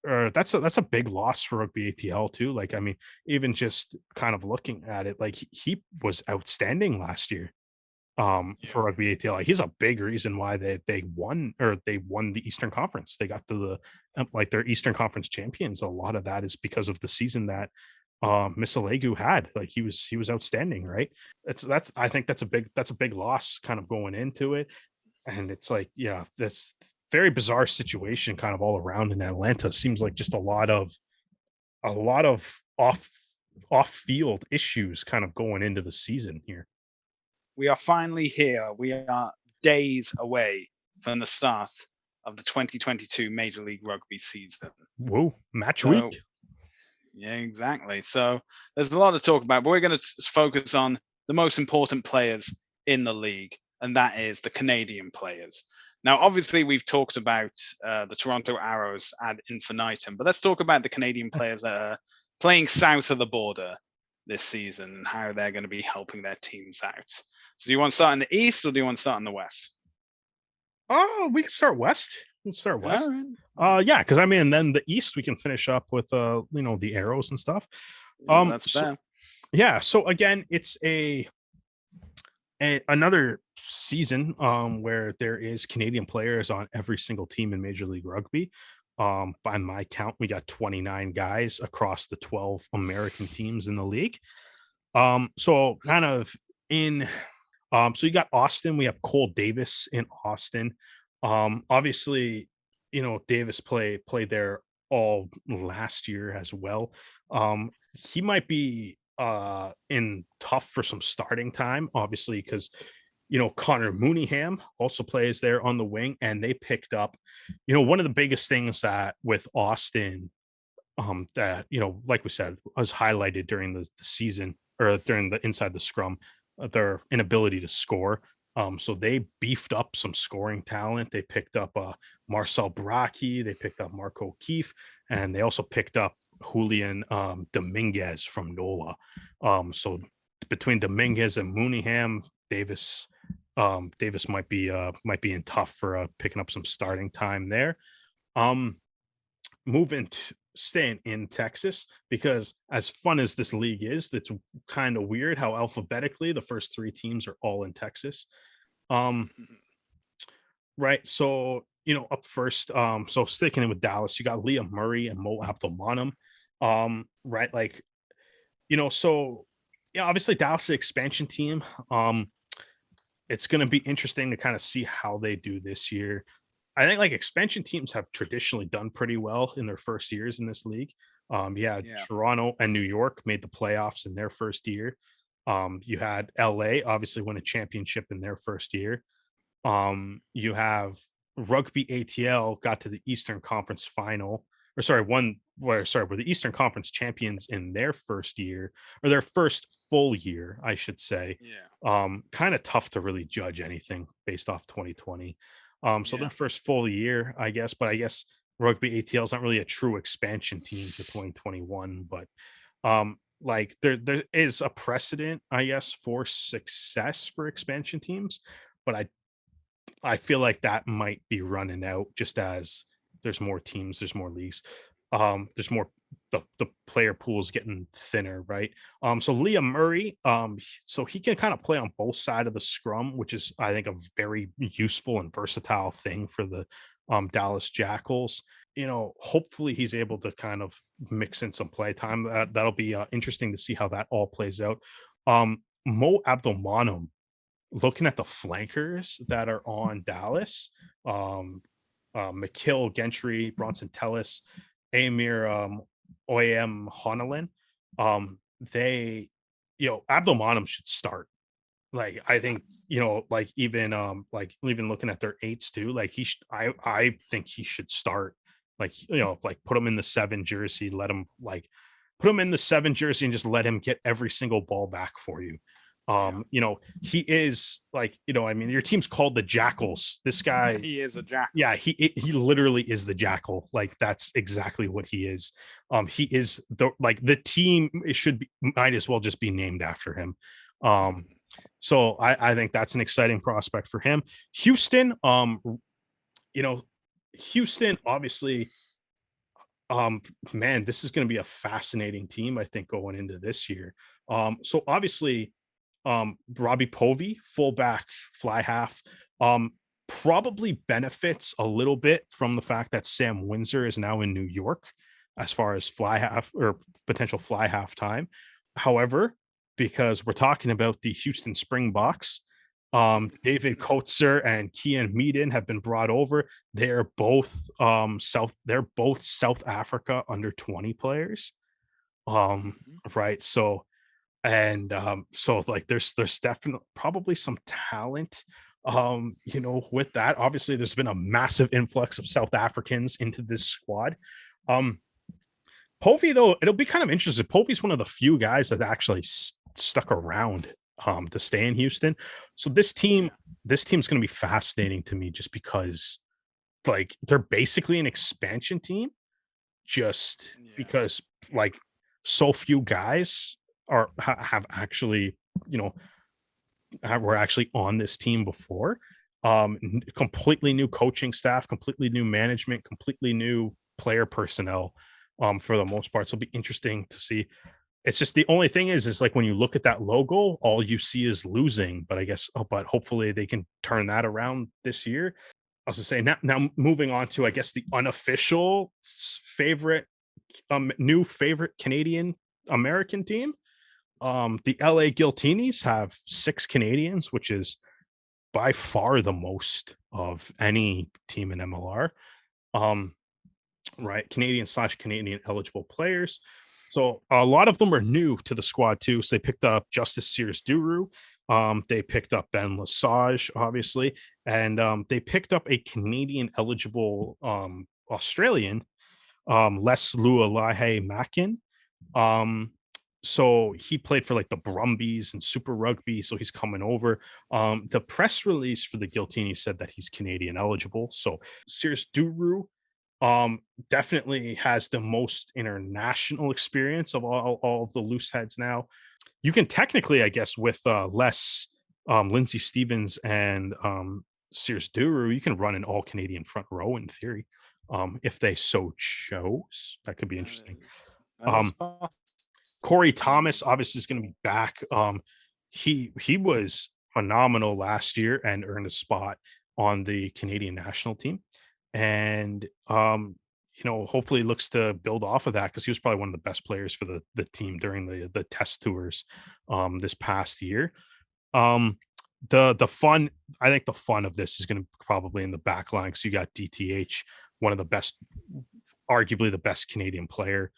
Speaker 2: a big loss for Rugby ATL too. Like, I mean, even just kind of looking at it, like he was outstanding last year. For Rugby ATL. Like, he's a big reason why they won the Eastern Conference. They got to the like their Eastern Conference champions. A lot of that is because of the season that Misalegu had. Like he was outstanding, right? I think that's a big loss kind of going into it. And it's like, yeah, that's very bizarre situation kind of all around in Atlanta. Seems like just a lot of off field issues kind of going into the season here.
Speaker 1: We are finally here. We are days away from the start of the 2022 Major League Rugby season.
Speaker 2: Whoa, match week.
Speaker 1: Yeah, exactly. So there's a lot to talk about, but we're going to focus on the most important players in the league, and that is the Canadian players. Now, obviously, we've talked about the Toronto Arrows ad infinitum, but let's talk about the Canadian players that are playing south of the border. this season and how they're going to be helping their teams out. So do you want to start in the East or do you want to start in the West?
Speaker 2: Oh, we can start West. Let's start West.
Speaker 1: All right.
Speaker 2: Yeah, because I mean, then the East we can finish up with the arrows and stuff.
Speaker 1: Yeah, that's
Speaker 2: So,
Speaker 1: fair.
Speaker 2: yeah. So again, it's another season where there is Canadian players on every single team in Major League Rugby. By my count, we got 29 guys across the 12 American teams in the league. So kind of in so you got Austin, we have Cole Davis in Austin. Obviously, Davis played there all last year as well. He might be in tough for some starting time, obviously, because Connor Mooneyham also plays there on the wing, and they picked up, one of the biggest things that with Austin, that like we said, was highlighted during the season or during the inside the scrum, their inability to score. So they beefed up some scoring talent. They picked up Marcel Bracchi, they picked up Marco O'Keefe, and they also picked up Julian Dominguez from NOLA. So between Dominguez and Mooneyham, Davis might be in tough for picking up some starting time there. Um, moving to staying in Texas, because as fun as this league is, it's kind of weird how alphabetically the first three teams are all in Texas. Um, right. So, up first, so sticking in with Dallas, you got Liam Murray and Mo Abdelmanem. Right, like, so yeah, obviously Dallas the expansion team. It's gonna be interesting to kind of see how they do this year. I think like expansion teams have traditionally done pretty well in their first years in this league. Yeah,
Speaker 1: Yeah.
Speaker 2: Toronto and New York made the playoffs in their first year. You had LA obviously win a championship in their first year. You have Rugby ATL got to the Eastern Conference final, or sorry, were the Eastern Conference champions in their first year, or their first full year, I should say.
Speaker 1: Yeah.
Speaker 2: Kind of tough to really judge anything based off 2020. So
Speaker 1: Yeah.
Speaker 2: their first full year, I guess, but I guess Rugby ATL is not really a true expansion team to 2021, but like there is a precedent, I guess, for success for expansion teams, but I feel like that might be running out just as there's more teams, there's more leagues, there's more the player pool is getting thinner, right? So Liam Murray, so he can kind of play on both sides of the scrum, which is I think a very useful and versatile thing for the Dallas Jackals. Hopefully he's able to kind of mix in some play time. That'll be interesting to see how that all plays out. Mo Abdelmanem, looking at the flankers that are on Dallas, McKill, Gentry, Bronson Tellis, Amir, Oyem Honolin, they, Abdelmanem should start. Like, I think, like even looking at their eights too, like I think he should start. Like, like put him in the 7 jersey, let him put him in the 7 jersey and just let him get every single ball back for you.
Speaker 1: Yeah.
Speaker 2: He is like, I mean, your team's called the Jackals. This guy,
Speaker 1: He is a jackal.
Speaker 2: yeah, he literally is the Jackal. Like, that's exactly what he is. He is the team, it should be, might as well just be named after him. So I think that's an exciting prospect for him. Houston, Houston, obviously, man, this is going to be a fascinating team, I think, going into this year. So obviously, Robbie Povey, fullback, fly half, probably benefits a little bit from the fact that Sam Windsor is now in New York as far as fly half or potential fly half time. However, because we're talking about the Houston Springboks, David Kotzer and Kian Meaden have been brought over. They're both South Africa under 20 players. Right. So so like there's definitely probably some talent with that. Obviously there's been a massive influx of South Africans into this squad. Povey, though, it'll be kind of interesting. Povey's one of the few guys that actually stuck around to stay in Houston. So this team's going to be fascinating to me just because like they're basically an expansion team just because like so few guys have actually, you know, were actually on this team before. Completely new coaching staff, completely new management, completely new player personnel, for the most part. So it'll be interesting to see. It's just the only thing is like when you look at that logo, all you see is losing. But I guess, but hopefully they can turn that around this year. I was to say now moving on to, I guess, the unofficial favorite, new favorite Canadian American team. The LA Guiltinis have 6 Canadians, which is by far the most of any team in MLR. Um, right, Canadian/Canadian eligible players. So a lot of them are new to the squad too. So they picked up Justice Sears Duru. They picked up Ben Lesage, obviously, and they picked up a Canadian eligible Australian, Les Lualahe Makin. Um, so he played for like the Brumbies and Super Rugby, so he's coming over. The press release for the Guiltini said that he's Canadian eligible. So Sears Duru definitely has the most international experience of all of the loose heads now. You can technically, I guess, with less Lindsay Stevens and Sears Duru, you can run an all Canadian front row in theory, if they so chose. That could be interesting. Um, Corey Thomas obviously is going to be back. He was phenomenal last year and earned a spot on the Canadian national team, and hopefully looks to build off of that because he was probably one of the best players for the team during the test tours this past year. The fun, I think the fun of this is going to probably in the back line because you got DTH, one of the best, arguably the best Canadian player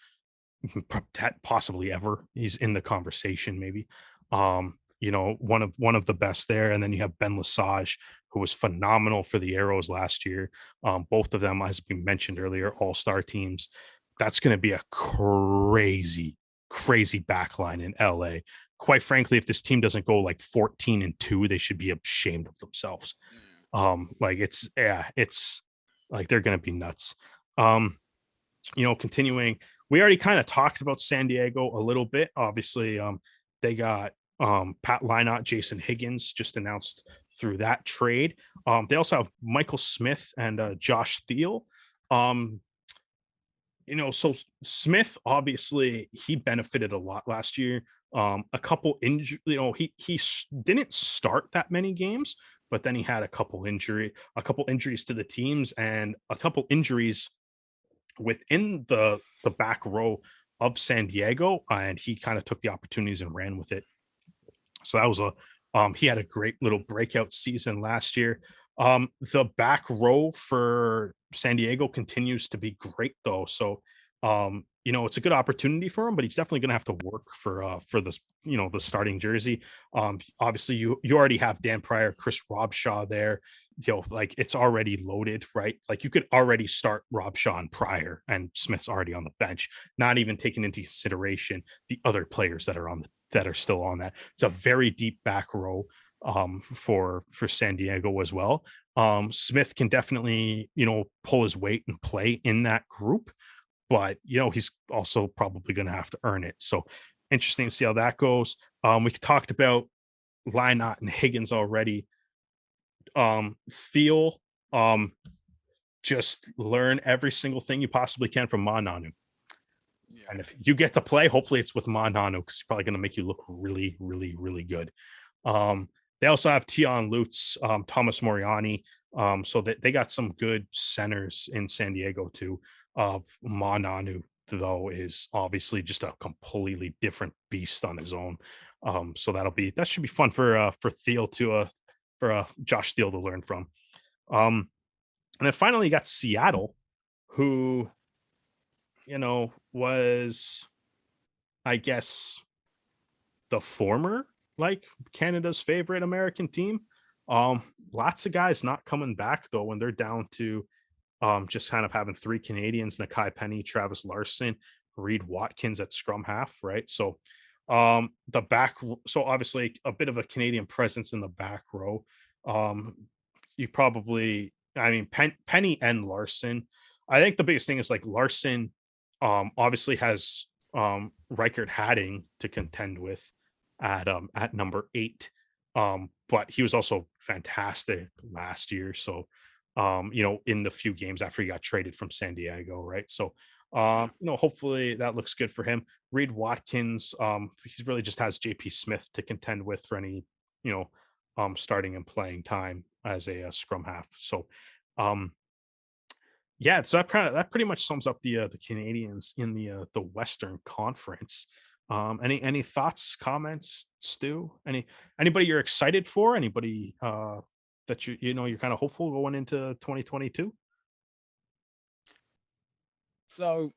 Speaker 2: possibly ever. He's in the conversation, maybe. One of the best there. And then you have Ben Lesage, who was phenomenal for the Arrows last year. Both of them, as we mentioned earlier, all-star teams. That's going to be a crazy, crazy backline in LA. Quite frankly, if this team doesn't go like 14-2, they should be ashamed of themselves. It's like they're going to be nuts. Continuing, we already kind of talked about San Diego a little bit. Obviously, they got Pat Lynott, Jason Higgins just announced through that trade. They also have Michael Smith and Josh Thiel. So Smith, obviously, he benefited a lot last year. A couple injury, he didn't start that many games, but then he had a couple injuries to the teams and a couple injuries within the back row of San Diego, and he kind of took the opportunities and ran with it. So that was he had a great little breakout season last year. The back row for San Diego continues to be great though. So it's a good opportunity for him, but he's definitely going to have to work for this, the starting jersey. Obviously you already have Dan Pryor, Chris Robshaw there. Like it's already loaded, right? Like you could already start Robshaw and Pryor, and Smith's already on the bench, not even taking into consideration the other players that are still on that. It's a very deep back row for San Diego as well. Smith can definitely, pull his weight and play in that group, but he's also probably going to have to earn it. So interesting to see how that goes. We talked about Lynott and Higgins already. Thiel, just learn every single thing you possibly can from Mananu. Yeah. And if you get to play, hopefully it's with Mananu because he's probably going to make you look really, really, really good. They also have Tion Lutz, Thomas Moriani. So they got some good centers in San Diego too. Mananu, though, is obviously just a completely different beast on his own. So that should be fun for Thiel for Josh Thiel to learn from. And then finally you got Seattle, who, was, I guess, the former, like Canada's favorite American team. Lots of guys not coming back though when they're down to just kind of having 3 Canadians: Nakai Penny, Travis Larson, Reed Watkins at scrum half, right? So so obviously a bit of a Canadian presence in the back row. You probably, I mean, Penny and Larson. I think the biggest thing is like Larson obviously has Reichert Hadding to contend with at number 8. But he was also fantastic last year. So in the few games after he got traded from San Diego, right? So hopefully that looks good for him. Reed Watkins, he really just has JP Smith to contend with for any, starting and playing time as a scrum half. So um yeah, so that pretty much sums up the Canadians in the Western Conference. Any thoughts, comments, Stu? Anybody you're excited for? Anybody that you're kind of hopeful going into 2022?
Speaker 1: So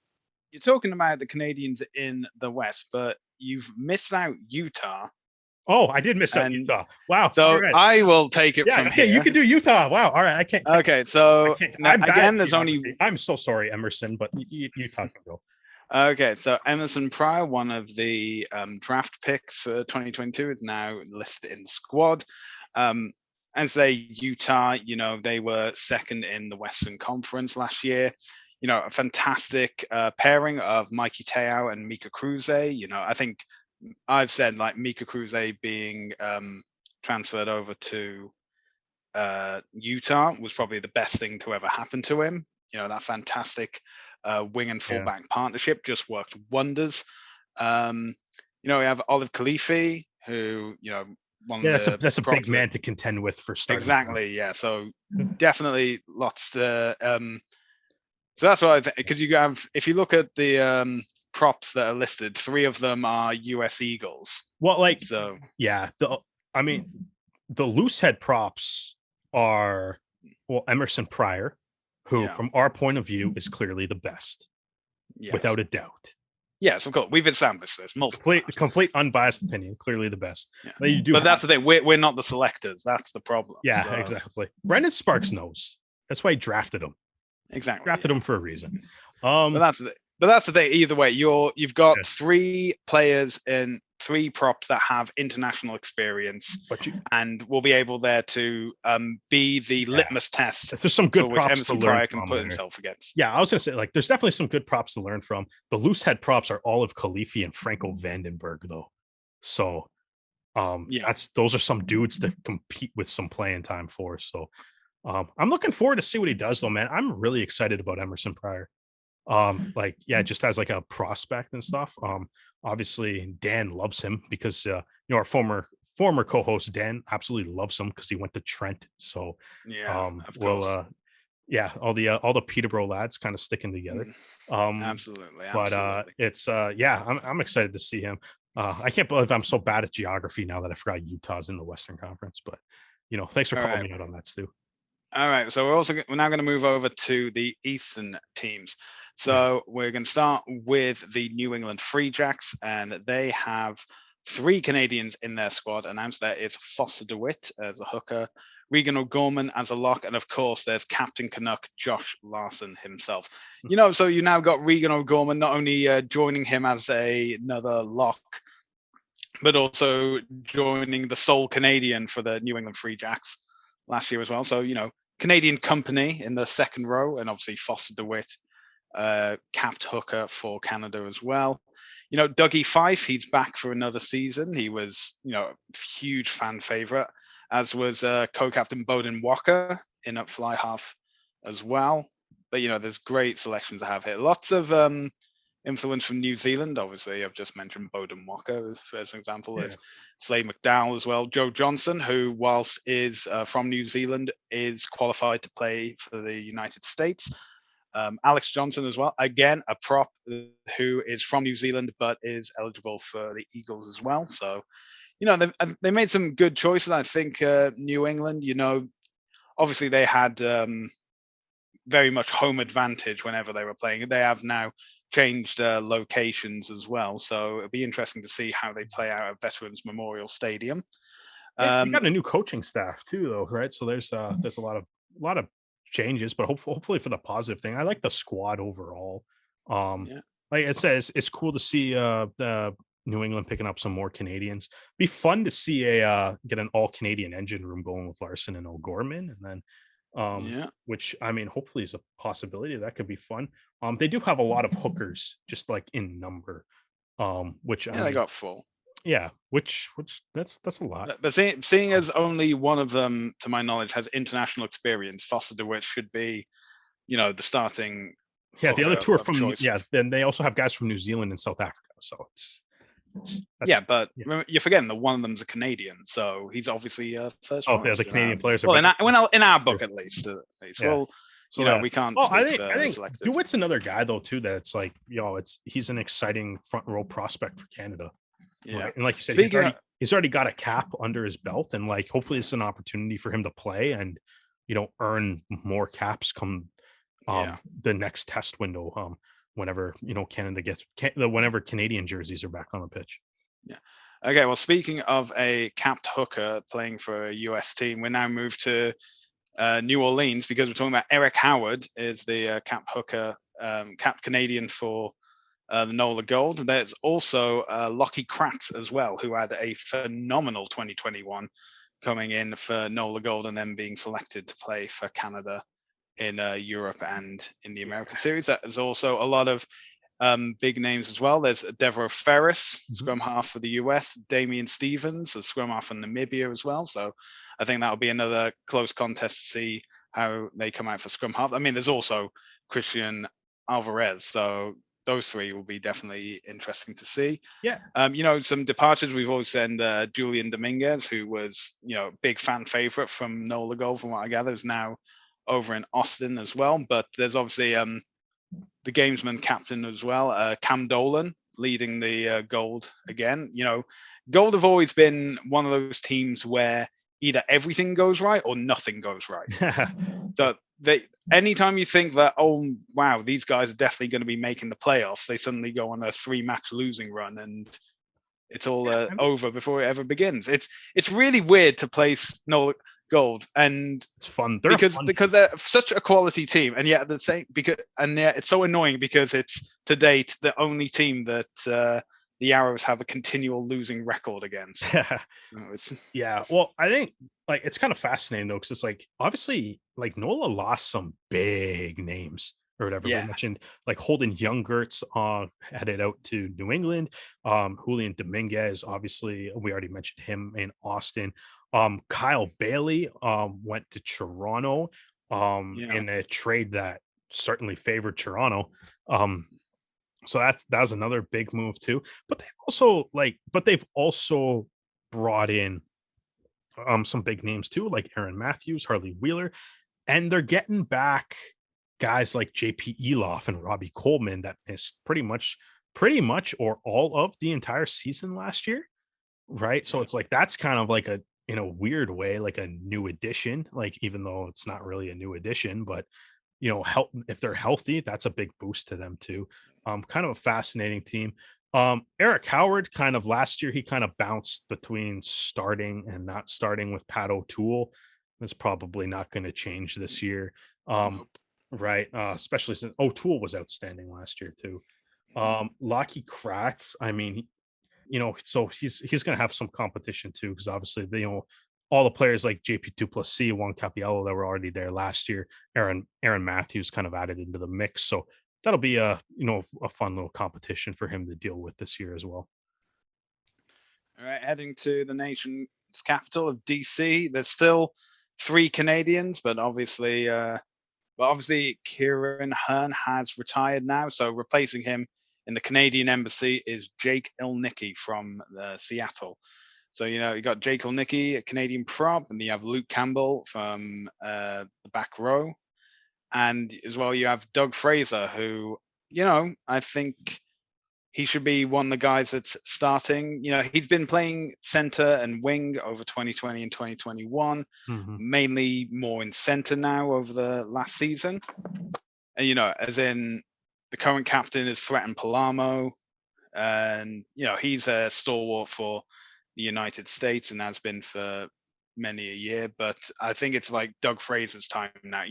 Speaker 1: you're talking about the Canadians in the West, but you've missed out Utah.
Speaker 2: Oh, I did miss out
Speaker 1: And
Speaker 2: Utah. Wow. All
Speaker 1: so
Speaker 2: right.
Speaker 1: I will take it
Speaker 2: Yeah.
Speaker 1: from
Speaker 2: Okay. You
Speaker 1: here.
Speaker 2: can do Utah. Wow. All right. I can't.
Speaker 1: Okay,
Speaker 2: I
Speaker 1: so
Speaker 2: can't.
Speaker 1: now,
Speaker 2: I'm bad
Speaker 1: again,
Speaker 2: at
Speaker 1: there's only
Speaker 2: geography. I'm so sorry, Emerson, but Utah can go.
Speaker 1: okay. So Emerson Pryor, one of the draft picks for 2022, is now listed in the squad. And say Utah, they were second in the Western Conference last year. A fantastic pairing of Mikey Te'o and Mika Kruse. I think I've said like Mika Kruse being transferred over to Utah was probably the best thing to ever happen to him. That fantastic wing and
Speaker 2: Yeah.
Speaker 1: fullback partnership just worked wonders. We have Olive Khalifi, who one
Speaker 2: Yeah.
Speaker 1: of the
Speaker 2: That's a big
Speaker 1: props
Speaker 2: man to contend with for starting.
Speaker 1: exactly, yeah. So definitely lots to. So that's what I think, because you have, if you look at the props that are listed, 3 of them are US Eagles.
Speaker 2: Well,
Speaker 1: So
Speaker 2: yeah, the loose head props are Emerson Pryor, who
Speaker 1: yeah,
Speaker 2: from our point of view is clearly the best,
Speaker 1: yes.
Speaker 2: without a doubt.
Speaker 1: Yes, of course. We've established this multiple times.
Speaker 2: Complete unbiased opinion, clearly the best.
Speaker 1: Yeah.
Speaker 2: But
Speaker 1: that's the thing. We're not the selectors. That's the problem.
Speaker 2: Yeah,
Speaker 1: so.
Speaker 2: Exactly. Brendan Sparks knows. That's why he drafted him.
Speaker 1: Exactly.
Speaker 2: Drafted him for a reason.
Speaker 1: But that's the thing. Either way, you've got 3 players and 3 props that have international experience, and will be able there to be the litmus test.
Speaker 2: There's some good
Speaker 1: for which
Speaker 2: props
Speaker 1: Emerson
Speaker 2: to learn
Speaker 1: Pryor
Speaker 2: from
Speaker 1: can put himself against.
Speaker 2: Yeah, I was gonna say there's definitely some good props to learn from. The loose head props are Olive Khalifi and Franco Vandenberg, though. So those are some dudes to compete with some playing time for. So I'm looking forward to see what he does, though, man. I'm really excited about Emerson Pryor. Just as like a prospect and stuff. Obviously Dan loves him because our former co-host Dan absolutely loves him because he went to Trent. So all the Peterborough lads kind of sticking together.
Speaker 1: Absolutely.
Speaker 2: But it's I'm excited to see him. I can't believe I'm so bad at geography now that I forgot Utah's in the Western Conference. But thanks for calling me out on that, Stu.
Speaker 1: All right, so we're now going to move over to the Eastern teams. So we're going to start with the New England Free Jacks, and they have 3 Canadians in their squad. Announced there is Foster DeWitt as a hooker, Regan O'Gorman as a lock, and of course there's Captain Canuck Josh Larson himself. So you now got Regan O'Gorman not only joining him as another lock, but also joining the sole Canadian for the New England Free Jacks last year as well. So, Canadian company in the second row, and obviously Foster DeWitt, capped hooker for Canada as well. Dougie Fife, he's back for another season. He was, a huge fan favorite, as was co-captain Bowden Walker in up fly half as well. But, there's great selections to have here. Lots of influence from New Zealand. Obviously, I've just mentioned Bowden Walker as an example. There's Slade McDowell as well. Joe Johnson, who whilst is from New Zealand, is qualified to play for the United States. Alex Johnson as well. Again, a prop who is from New Zealand but is eligible for the Eagles as well. So, they made some good choices. I think New England, obviously they had very much home advantage whenever they were playing. They have now changed locations as well, so it'll be interesting to see how they play out at Veterans Memorial Stadium.
Speaker 2: You got a new coaching staff too, though, right? So there's a lot of changes, but hopefully for the positive thing. I like the squad overall. Like it says, it's cool to see the New England picking up some more Canadians. Be fun to see get an all Canadian engine room going with Larson and O'Gorman, and then which I mean hopefully is a possibility that could be fun. They do have a lot of hookers just like in number, Which I
Speaker 1: Yeah, they
Speaker 2: mean,
Speaker 1: got 4.
Speaker 2: yeah, which that's a lot.
Speaker 1: But seeing as only one of them, to my knowledge, has international experience, Foster DeWitt should be, the starting
Speaker 2: Yeah, the other
Speaker 1: hooker
Speaker 2: two are
Speaker 1: of
Speaker 2: from
Speaker 1: choice.
Speaker 2: then they also have guys from New Zealand and South Africa. So
Speaker 1: Yeah,
Speaker 2: that's
Speaker 1: but
Speaker 2: yeah.
Speaker 1: you're forgetting that one of them's a Canadian, so he's obviously first
Speaker 2: Oh, yeah,
Speaker 1: choice.
Speaker 2: the Canadian players are
Speaker 1: Well,
Speaker 2: better.
Speaker 1: in our book at least.
Speaker 2: Yeah.
Speaker 1: Well,
Speaker 2: So that
Speaker 1: we can't
Speaker 2: well,
Speaker 1: speak
Speaker 2: I
Speaker 1: for the
Speaker 2: think
Speaker 1: selected.
Speaker 2: Dewitt's another guy though too that's like, he's an exciting front row prospect for Canada.
Speaker 1: Yeah.
Speaker 2: Right. And like you said,
Speaker 1: Speaking
Speaker 2: he's already got a cap under his belt, and like hopefully it's an opportunity for him to play and earn more caps come the next test window, whenever Canada whenever Canadian jerseys are back on the pitch.
Speaker 1: Yeah. Okay, well, speaking of a capped hooker playing for a US team, we now move to New Orleans because we're talking about Eric Howard is the capped hooker, capped Canadian for the NOLA Gold. There's also Lockie Kratz as well, who had a phenomenal 2021 coming in for NOLA Gold and then being selected to play for Canada in Europe and in the American Series. There's also a lot of big names as well. There's Devereaux Ferris, scrum half for the US, Damian Stevens, a scrum half from Namibia as well. So I think that'll be another close contest to see how they come out for scrum half. I mean, there's also Christian Alvarez. So those 3 will be definitely interesting to see.
Speaker 2: Yeah.
Speaker 1: Some departures. We've always said Julian Dominguez, who was, big fan favorite from NOLA Gold, from what I gather, is now over in Austin as well. But there's obviously the gamesman captain as well, Cam Dolan, leading the gold again. Gold have always been one of those teams where either everything goes right or nothing goes right. So anytime you think that, oh wow, these guys are definitely going to be making the playoffs, they suddenly go on a 3-match losing run and it's all over before it ever begins. It's really weird to place NOLA Gold, and
Speaker 2: it's fun
Speaker 1: because they're such a quality team, and yet it's so annoying because it's to date the only team that the Arrows have a continual losing record against.
Speaker 2: Yeah, well, I think like it's kind of fascinating though, because it's like obviously like NOLA lost some big names or whatever. We mentioned like Holden Younggerts headed out to New England. Julian Dominguez, obviously, we already mentioned him in Austin. Kyle Bailey went to Toronto in a trade that certainly favored Toronto. So that was another big move too. But they've also brought in some big names too, like Aaron Matthews, Harley Wheeler, and they're getting back guys like JP Eloff and Robbie Coleman that missed pretty much or all of the entire season last year. Right. So it's like that's kind of like in a weird way, like a new addition, like even though it's not really a new addition, but help if they're healthy, that's a big boost to them too. Kind of a fascinating team. Eric Howard, kind of last year, he kind of bounced between starting and not starting with Pat O'Toole. That's probably not going to change this year. Right. Especially since O'Toole was outstanding last year too. Lockie Kratz, I mean, so he's going to have some competition too, because obviously all the players like JP Duplessis, Juan Capiello that were already there last year, Aaron Matthews kind of added into the mix. So that'll be a fun little competition for him to deal with this year as well.
Speaker 1: All right, heading to the nation's capital of DC. There's still 3 Canadians, but obviously Kieran Hearn has retired now, so replacing him in the Canadian embassy is Jake Ilnicki from Seattle. So, you got Jake Ilnicki, a Canadian prop, and you have Luke Campbell from the back row. And as well, you have Doug Fraser, who, I think he should be one of the guys that's starting. He's been playing center and wing over 2020 and 2021, mainly more in center now over the last season. And, as in the current captain is Threaten Palamo, and he's a stalwart for the United States and has been for many a year. But I think it's like Doug Fraser's time now.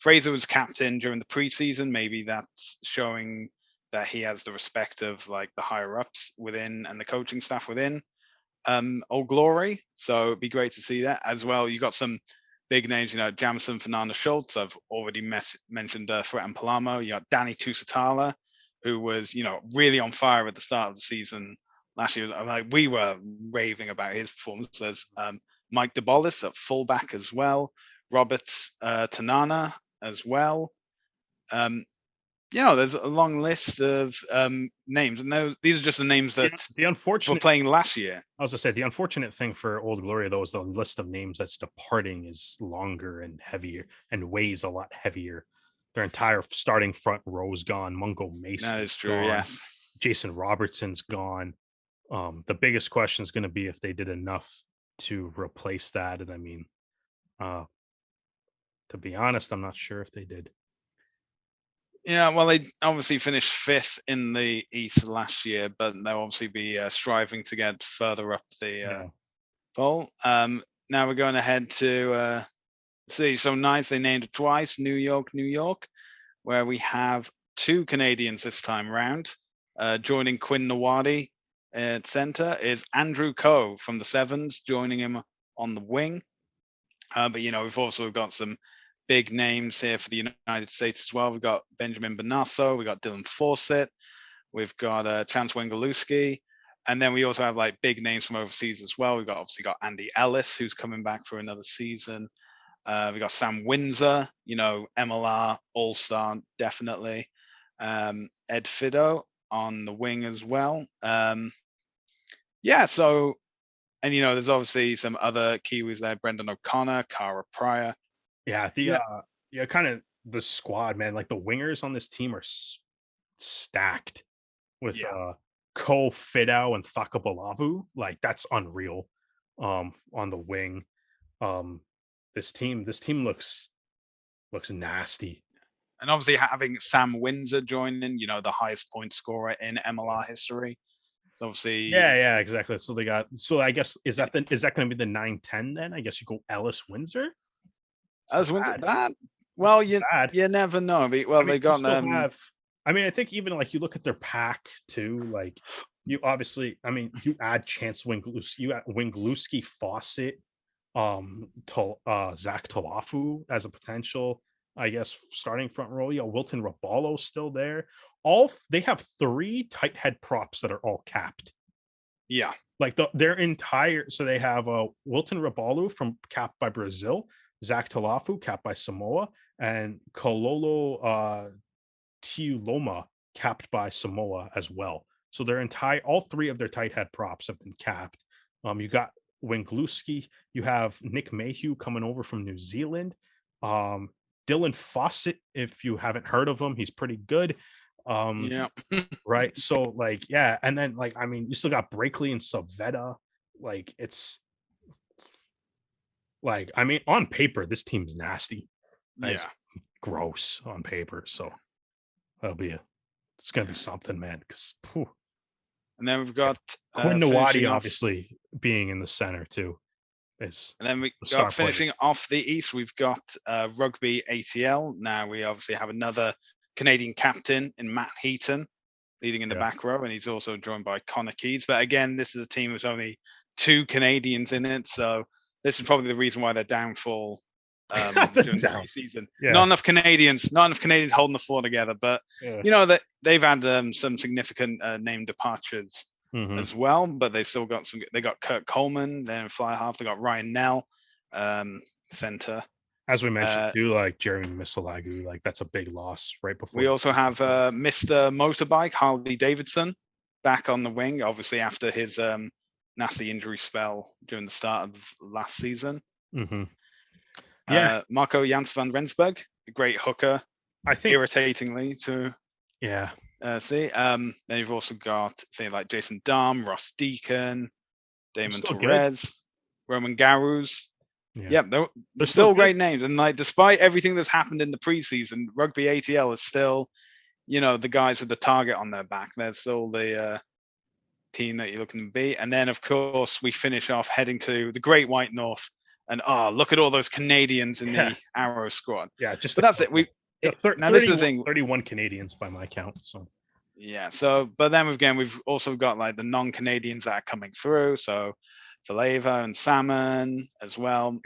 Speaker 1: Fraser was captain during the preseason. Maybe that's showing that he has the respect of like the higher ups within and the coaching staff within Old Glory. So it'd be great to see that as well. You got some big names, Jamison Fernando Schultz. I've already mentioned Threaten Palamo. You got Danny Tusitala, who was, really on fire at the start of the season last year. Like, we were raving about his performance. There's Mike DeBollis at fullback as well, Robert Tanana as well. There's a long list of names, and these are just the names that
Speaker 2: the unfortunate
Speaker 1: were playing last year.
Speaker 2: I was gonna say the unfortunate thing for Old Glory though is the list of names that's departing is longer and heavier and weighs a lot heavier. Their entire starting front row's gone. Mungo Mason,
Speaker 1: That is true.
Speaker 2: gone.
Speaker 1: Yes.
Speaker 2: Jason Robertson's gone. The biggest question is going to be if they did enough to replace that. And I mean, to be honest, I'm not sure if they did.
Speaker 1: Yeah, well, they obviously finished 5th in the East last year, but they'll obviously be striving to get further up the poll. Now we're going ahead to see. So 9th, they named it twice, New York, where we have 2 Canadians this time round. Joining Quinn Nawadi at centre is Andrew Coe from the Sevens, joining him on the wing. But we've also got some big names here for the United States as well. We've got Benjamin Bonasso, we've got Dylan Fawcett, we've got Chance Wengalewski, and then we also have like big names from overseas as well. We've obviously got Andy Ellis, who's coming back for another season. We got Sam Windsor, MLR All-Star, definitely. Ed Fido on the wing as well. So, and there's obviously some other Kiwis there: Brendan O'Connor, Cara Pryor.
Speaker 2: Yeah, kind of the squad, man. Like the wingers on this team are stacked with Ko Fidow and Thakabalavu. Like that's unreal. On the wing, this team looks nasty.
Speaker 1: And obviously having Sam Windsor joining, the highest point scorer in MLR history. It's obviously
Speaker 2: exactly. So I guess is that going to be the 9-10 then? I guess you go Ellis Windsor.
Speaker 1: Ellis Windsor, that well, you never know. Well, they got
Speaker 2: I think even like you look at their pack too, like you obviously, you add Chance Wengalewski, you add Wengalewski, Fawcett, Zach Talafu as a potential, I guess, starting front row. Wilton Raballo's still there. They have 3 tight head props that are all capped.
Speaker 1: Yeah.
Speaker 2: Like their entire, so they have Wilton Raballo from capped by Brazil, Zach Talafu capped by Samoa, and Kololo Tiuloma capped by Samoa as well. So all 3 of their tight head props have been capped. You got Wengalewski, you have Nick Mayhew coming over from New Zealand. Dylan Fawcett, if you haven't heard of him, he's pretty good. Right. So and then you still got Breakley and Savetta. Like it's on paper, this team's nasty. It's gross on paper. So it's gonna be something, man.
Speaker 1: And then we've got
Speaker 2: Quinn Nawadi obviously being in the center too.
Speaker 1: And then we got finishing off the East, we've got Rugby ATL. Now we obviously have another Canadian captain in Matt Heaton leading in the back row, and he's also joined by Connor Keys. But again, this is a team with only 2 Canadians in it, so this is probably the reason why they're downfall during the season. Not enough Canadians holding the fort together. But that they've had some significant name departures as well, but they've still got some. They got Kurt Coleman, then fly half. They got Ryan Nell, center.
Speaker 2: As we mentioned, too, like Jeremy Misalagu, like that's a big loss right before.
Speaker 1: We also have Mr. Motorbike, Harley Davidson, back on the wing, obviously after his nasty injury spell during the start of last season. Marco Jans van Rensburg, the great hooker, I think irritatingly to see. Then you've also got things like Jason Dahm, Ross Deacon, Damon Torres, Roman Garus. They're still great names, and despite everything that's happened in the preseason, Rugby ATL is still, the guys with the target on their back. They're still the team that you're looking to be. And then, of course, we finish off heading to the Great White North, and look at all those Canadians in the Arrow squad.
Speaker 2: But
Speaker 1: that's it. Now this is the thing:
Speaker 2: 31 Canadians by my count. So
Speaker 1: but then we've also got the non-Canadians that are coming through. So Faleva and Salmon as well.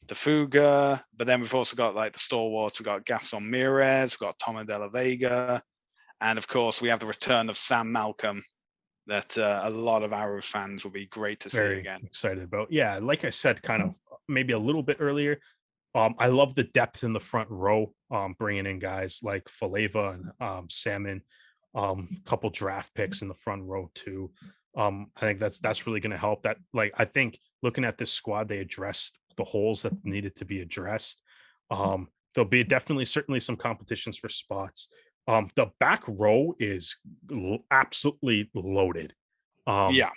Speaker 1: Defuga, but then we've also got the stalwarts. We've got Gaston Mires, we've got Toma de la Vega, And of course, we have the return of Sam Malcolm that a lot of Arrows fans will be great to see
Speaker 2: Very
Speaker 1: again.
Speaker 2: excited about. Yeah, like I said, kind of maybe a little bit earlier. I love the depth in the front row, bringing in guys like Faleva and Salmon, couple draft picks in the front row too. I think that's really going to help. That like I think looking at this squad, they addressed the holes that needed to be addressed. There'll be definitely certainly some competitions for spots. The back row is absolutely loaded. Um,
Speaker 1: Yeah.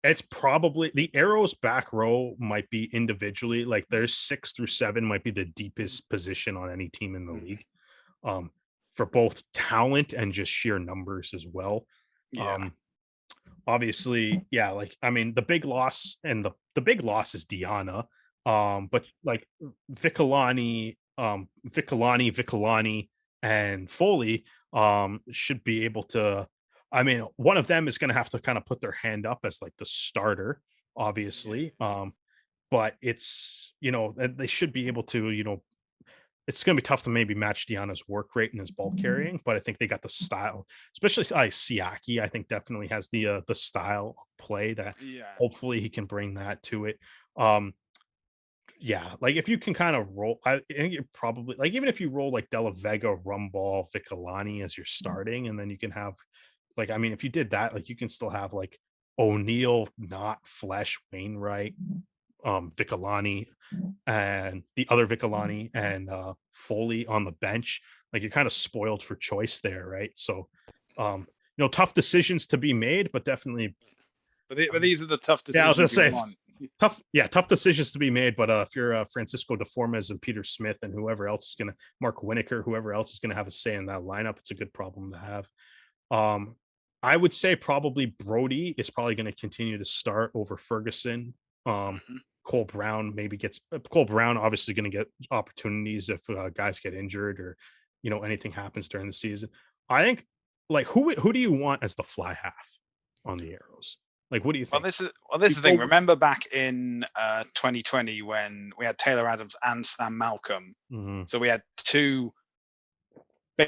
Speaker 2: it's probably the Arrows back row might be individually like there's 6 through 7 might be the deepest position on any team in the
Speaker 1: Mhm.
Speaker 2: league, um, for both talent and just sheer numbers as well.
Speaker 1: Yeah.
Speaker 2: Um, obviously, yeah, like I mean, the big loss is Diana, but like Vicolani, and Foley, should be able to. I mean, one of them is going to have to kind of put their hand up as like the starter,
Speaker 1: Yeah.
Speaker 2: obviously. But it's they should be able to it's going to be tough to maybe match Diana's work rate and his ball carrying, but I think they got the style, especially Siaki. I think definitely has the style of play that
Speaker 1: Yeah.
Speaker 2: hopefully he can bring that to it. Um, yeah, like if you can kind of roll, I think you probably like even if you roll like Della Vega, Rumball, Vicolani as you're starting, and then you can have like I mean, if you did that, like you can still have like O'Neill, not Flesh, Wainwright, Vicolani, and the other Vicolani and Foley on the bench. Like you're kind of spoiled for choice there, right? So, tough decisions to be made, but definitely,
Speaker 1: But these are the tough
Speaker 2: yeah, I was gonna
Speaker 1: decisions you
Speaker 2: say
Speaker 1: want.
Speaker 2: tough decisions to be made. But if you're Francisco Deformes and Peter Smith and whoever else is gonna Mark Winokur, whoever else is gonna have a say in that lineup, it's a good problem to have. Um, I would say probably Brody is probably going to continue to start over Ferguson. Um,
Speaker 1: Mhm.
Speaker 2: Cole Brown obviously going to get opportunities if guys get injured or anything happens during the season. I think like who do you want as the fly half on the Arrows? Like what do you
Speaker 1: Well,
Speaker 2: think?
Speaker 1: this is the thing. Remember back in 2020 when we had Taylor Adams and Sam Malcolm,
Speaker 2: Mm-hmm.
Speaker 1: so we had two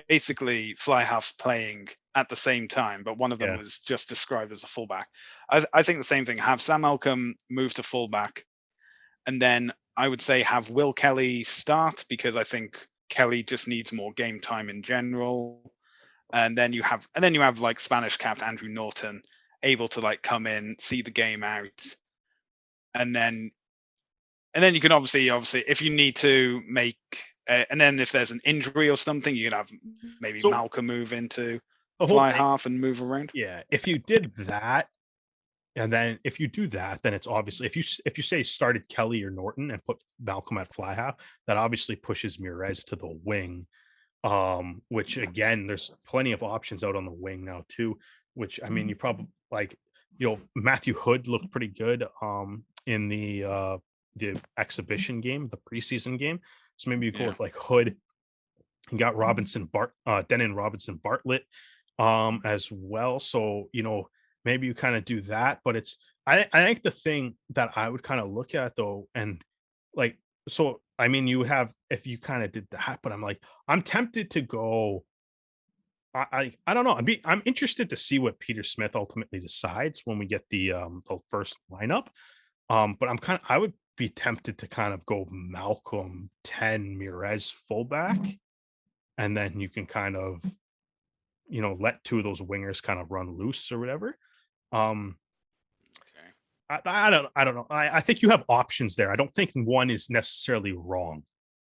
Speaker 1: basically fly halves playing at the same time, but one of them
Speaker 2: Yeah,
Speaker 1: was just described as a fullback. I think the same thing. Have Sam Malcolm move to fullback, and then I would say have Will Kelly start because I think Kelly just needs more game time in general. And then you have like Spanish capped Andrew Norton able to like come in, see the game out, and then you can obviously if you need to make and then if there's an injury or something, you can have maybe
Speaker 2: so
Speaker 1: Malcolm move into
Speaker 2: the whole
Speaker 1: fly
Speaker 2: thing,
Speaker 1: half and move around.
Speaker 2: yeah, if you did that. And then if you do that, then it's obviously if you say started Kelly or Norton and put Malcolm at fly half, that obviously pushes Mirez to the wing. Which again, there's plenty of options out on the wing now too. Which I mean, you probably like Matthew Hood looked pretty good in the exhibition game, the preseason game. So maybe you go
Speaker 1: Yeah.
Speaker 2: with like Hood. You got Denon Robinson Bartlett as well. So, maybe you kind of do that, but I think the thing that I would kind of look at though, and like so I mean you would have if you kind of did that, but I'm tempted to go. I don't know. I'm interested to see what Peter Smith ultimately decides when we get the first lineup. But I would be tempted to kind of go Malcolm 10 Mirez fullback, and then you can kind of let two of those wingers kind of run loose or whatever. Um,
Speaker 1: Okay.
Speaker 2: I don't know. I think you have options there. I don't think one is necessarily wrong,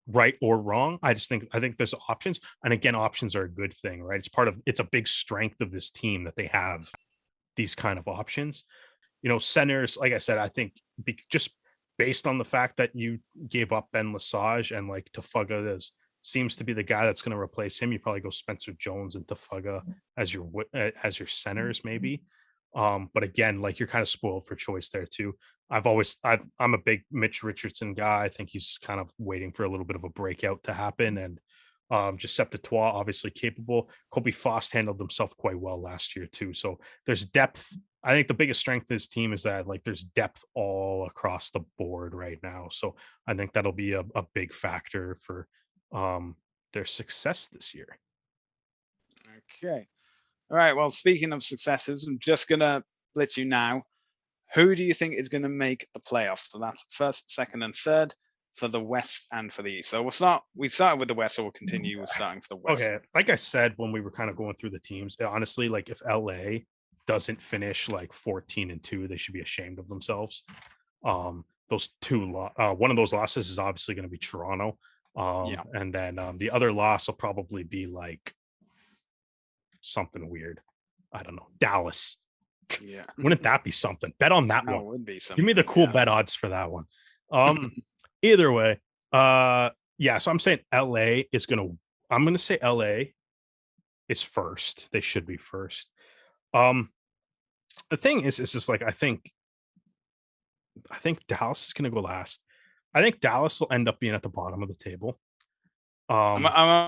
Speaker 2: right or wrong. I think there's options, and again, options are a good thing, right? It's a big strength of this team that they have these kind of options. Centers, like I said, I think just based on the fact that you gave up Ben Lesage and like Tafuga seems to be the guy that's going to replace him. You probably go Spencer Jones and Tafuga as your centers, maybe. But again, like you're kind of spoiled for choice there too. I'm a big Mitch Richardson guy. I think he's kind of waiting for a little bit of a breakout to happen, and Giuseppe Toit obviously capable. Kobe Fost handled himself quite well last year too. So there's depth. I think the biggest strength of this team is that like there's depth all across the board right now. So I think that'll be a big factor for um their success this year.
Speaker 1: Okay. All right. Well, speaking of successes, I'm just gonna let you now. Who do you think is going to make the playoffs? So that's first, second, and third for the West and for the East. So we'll start. We started with the West, so we'll continue with starting for the West.
Speaker 2: Okay, like I said when we were kind of going through the teams, honestly, like if LA doesn't finish like 14-2, they should be ashamed of themselves. Those one of those losses is obviously going to be Toronto.
Speaker 1: Yeah.
Speaker 2: And then the other loss will probably be like something weird. I don't know, Dallas.
Speaker 1: Yeah.
Speaker 2: Wouldn't that be something? Bet on that
Speaker 1: No,
Speaker 2: one.
Speaker 1: it would be
Speaker 2: Give me the
Speaker 1: something,
Speaker 2: cool
Speaker 1: yeah.
Speaker 2: bet odds for that one. Either way, yeah. So I'm saying LA is gonna. I'm gonna say LA is first. They should be first. The thing is, it's just like I think Dallas is gonna go last. I think Dallas will end up being at the bottom of the table.
Speaker 1: I'm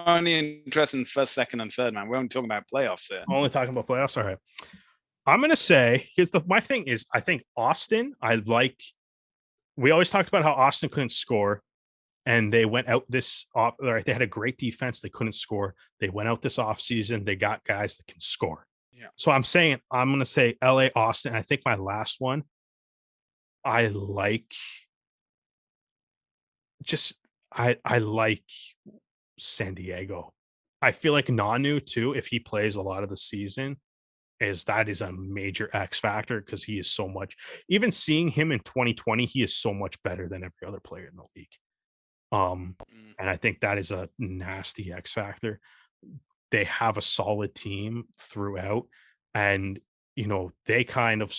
Speaker 1: only interested in first, second, and third, man. We're only talking about playoffs here.
Speaker 2: Only talking about playoffs. All right. I'm gonna say here's my thing is I think Austin. We always talked about how Austin couldn't score, and they went out this off. Right, they had a great defense. They couldn't score. They went out this offseason. They got guys that can score.
Speaker 1: Yeah.
Speaker 2: So I'm going to say LA, Austin. I think my last one, I like I like San Diego. I feel like Nanu too, if he plays a lot of the season, that is a major X factor because he is so much. Even seeing him in 2020, he is so much better than every other player in the league. And I think that is a nasty X factor. They have a solid team throughout, and they kind of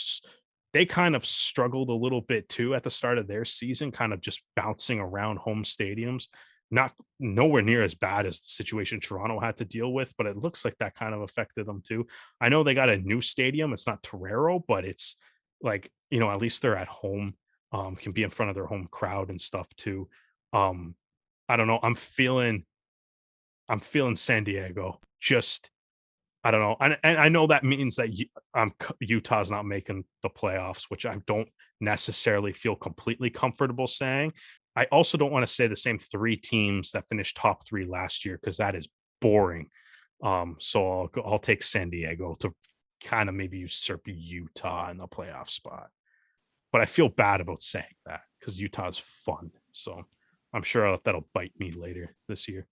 Speaker 2: struggled a little bit too at the start of their season, kind of just bouncing around home stadiums. Not nowhere near as bad as the situation Toronto had to deal with, but it looks like that kind of affected them too. I know they got a new stadium. It's not Torero, but it's like, at least they're at home, can be in front of their home crowd and stuff too. I don't know. I'm feeling San Diego. Just I don't know, and I know that means that Utah's not making the playoffs, which I don't necessarily feel completely comfortable saying. I also don't want to say the same three teams that finished top three last year because that is boring. So I'll take San Diego to kind of maybe usurp Utah in the playoff spot. But I feel bad about saying that because Utah's fun. So I'm sure that'll bite me later this year.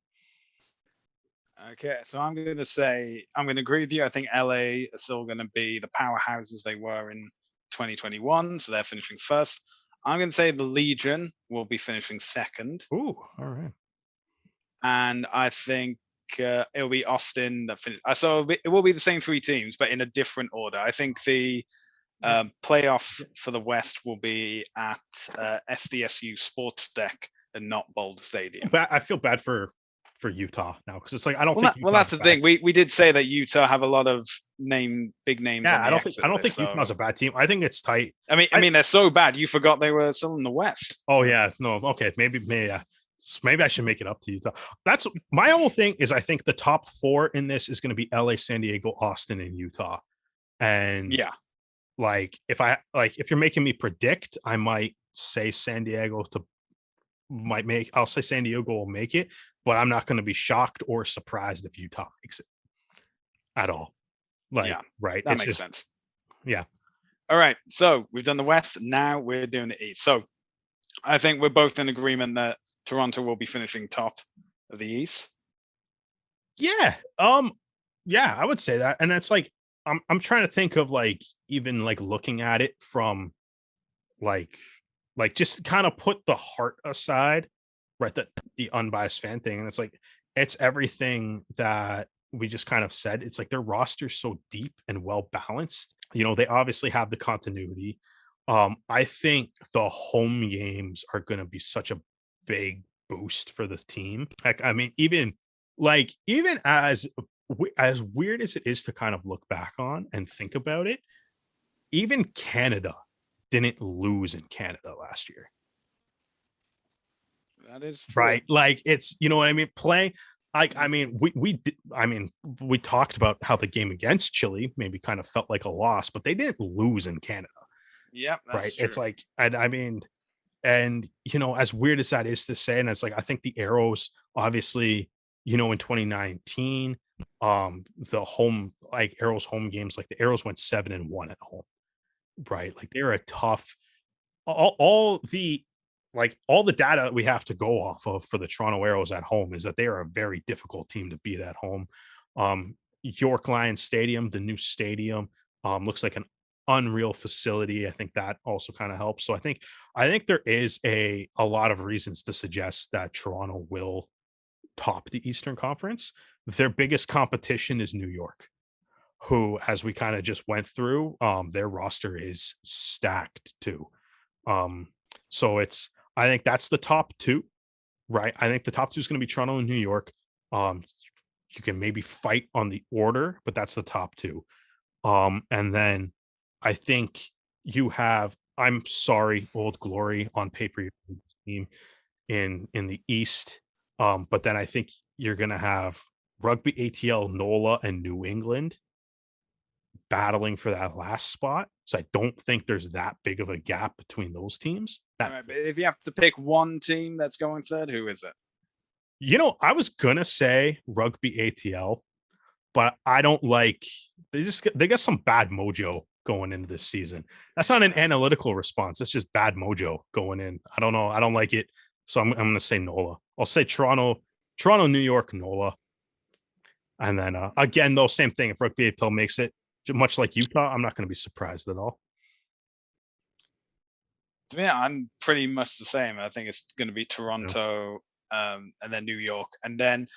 Speaker 1: Okay, so I'm going to agree with you. I think LA are still going to be the powerhouses they were in 2021, so they're finishing first. I'm going to say the Legion will be finishing second.
Speaker 2: Ooh, all right.
Speaker 1: And I think it'll be Austin that finishes. So it will be the same three teams, but in a different order. I think the playoff for the West will be at SDSU Sports Deck and not Boulder Stadium.
Speaker 2: I feel bad for Utah now because it's like I don't think.
Speaker 1: Well, that's the thing. We did say that Utah have a lot of big names.
Speaker 2: Yeah, I don't think Utah's a bad team. I think it's tight.
Speaker 1: I mean they're so bad. You forgot they were still in the West.
Speaker 2: Oh yeah, no, okay, maybe I should make it up to Utah. That's my whole thing. Is I think the top four in this is going to be LA, San Diego, Austin, and Utah. And
Speaker 1: yeah,
Speaker 2: if you're making me predict, I might say San Diego I'll say San Diego will make it, but I'm not going to be shocked or surprised if Utah makes it at all. Right.
Speaker 1: That makes sense.
Speaker 2: Yeah.
Speaker 1: All right. So we've done the West. Now we're doing the East. So I think we're both in agreement that Toronto will be finishing top of the East.
Speaker 2: Yeah. Yeah, I would say that. And that's like, I'm trying to think of even looking at it from just kind of put the heart aside, right? The unbiased fan thing. And it's everything that we just kind of said. It's like their roster's so deep and well balanced. They obviously have the continuity. I think the home games are going to be such a big boost for the team. Even as weird as it is to kind of look back on and think about it, even Canada didn't lose in Canada last year.
Speaker 1: That is true.
Speaker 2: Right. It's, you know what I mean? We talked about how the game against Chile maybe kind of felt like a loss, but they didn't lose in Canada.
Speaker 1: Yeah.
Speaker 2: Right. True. It's and as weird as that is to say, and it's I think the Arrows, obviously, in 2019, The home, like Arrows home games, like the Arrows went 7-1 at home, right? Like they're a tough, all the all the data we have to go off of for the Toronto Arrows at home is that they are a very difficult team to beat at home. York Lions Stadium, the new stadium, looks like an unreal facility. I think that also kind of helps. So I think there is a lot of reasons to suggest that Toronto will top the Eastern Conference. Their biggest competition is New York, who, as we kind of just went through, their roster is stacked too. So I think that's the top two, right? I think the top two is going to be Toronto and New York. Um, you can maybe fight on the order, but that's the top two. And then I think you have, I'm sorry, Old Glory on paper team in the East. But then I think you're gonna have Rugby ATL, NOLA, and New England battling for that last spot. So I don't think there's that big of a gap between those teams.
Speaker 1: All right, but if you have to pick one team that's going third, who is it?
Speaker 2: I was gonna say Rugby ATL, but I don't like they got some bad mojo going into this season. That's not an analytical response. It's just bad mojo going in. I don't know. I don't like it. So I'm gonna say NOLA. I'll say Toronto, New York, NOLA. And then again, though, same thing. If Rugby ATL makes it, much like Utah, I'm not going to be surprised at all.
Speaker 1: To me, I'm pretty much the same. I think it's going to be Toronto, and then New York, and then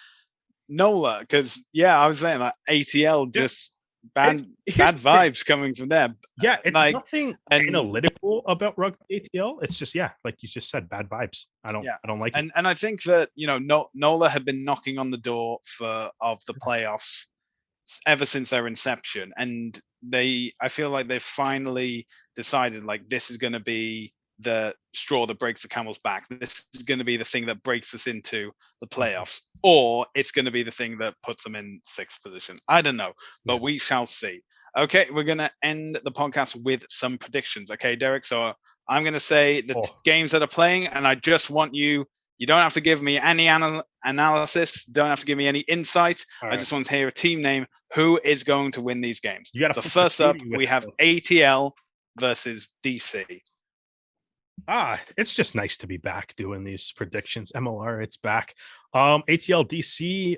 Speaker 1: NOLA. Because I was saying like ATL just bad vibes coming from there.
Speaker 2: Yeah, it's like, nothing analytical about Rugby ATL. It's just like you just said, bad vibes. I don't like it.
Speaker 1: And I think that NOLA had been knocking on the door of the playoffs ever since their inception, and I feel like they've finally decided like this is going to be the straw that breaks the camel's back. This is going to be the thing that breaks us into the playoffs, or it's going to be the thing that puts them in sixth position. I don't know, but we shall see. Okay, we're going to end the podcast with some predictions. Okay, Derek. So I'm going to say the games that are playing, and I just want you don't have to give me any analysis. Don't have to give me any insight. I just want to hear a team name. Who is going to win these games? So first up, we have ATL versus DC.
Speaker 2: It's just nice to be back doing these predictions. MLR, it's back. ATL DC.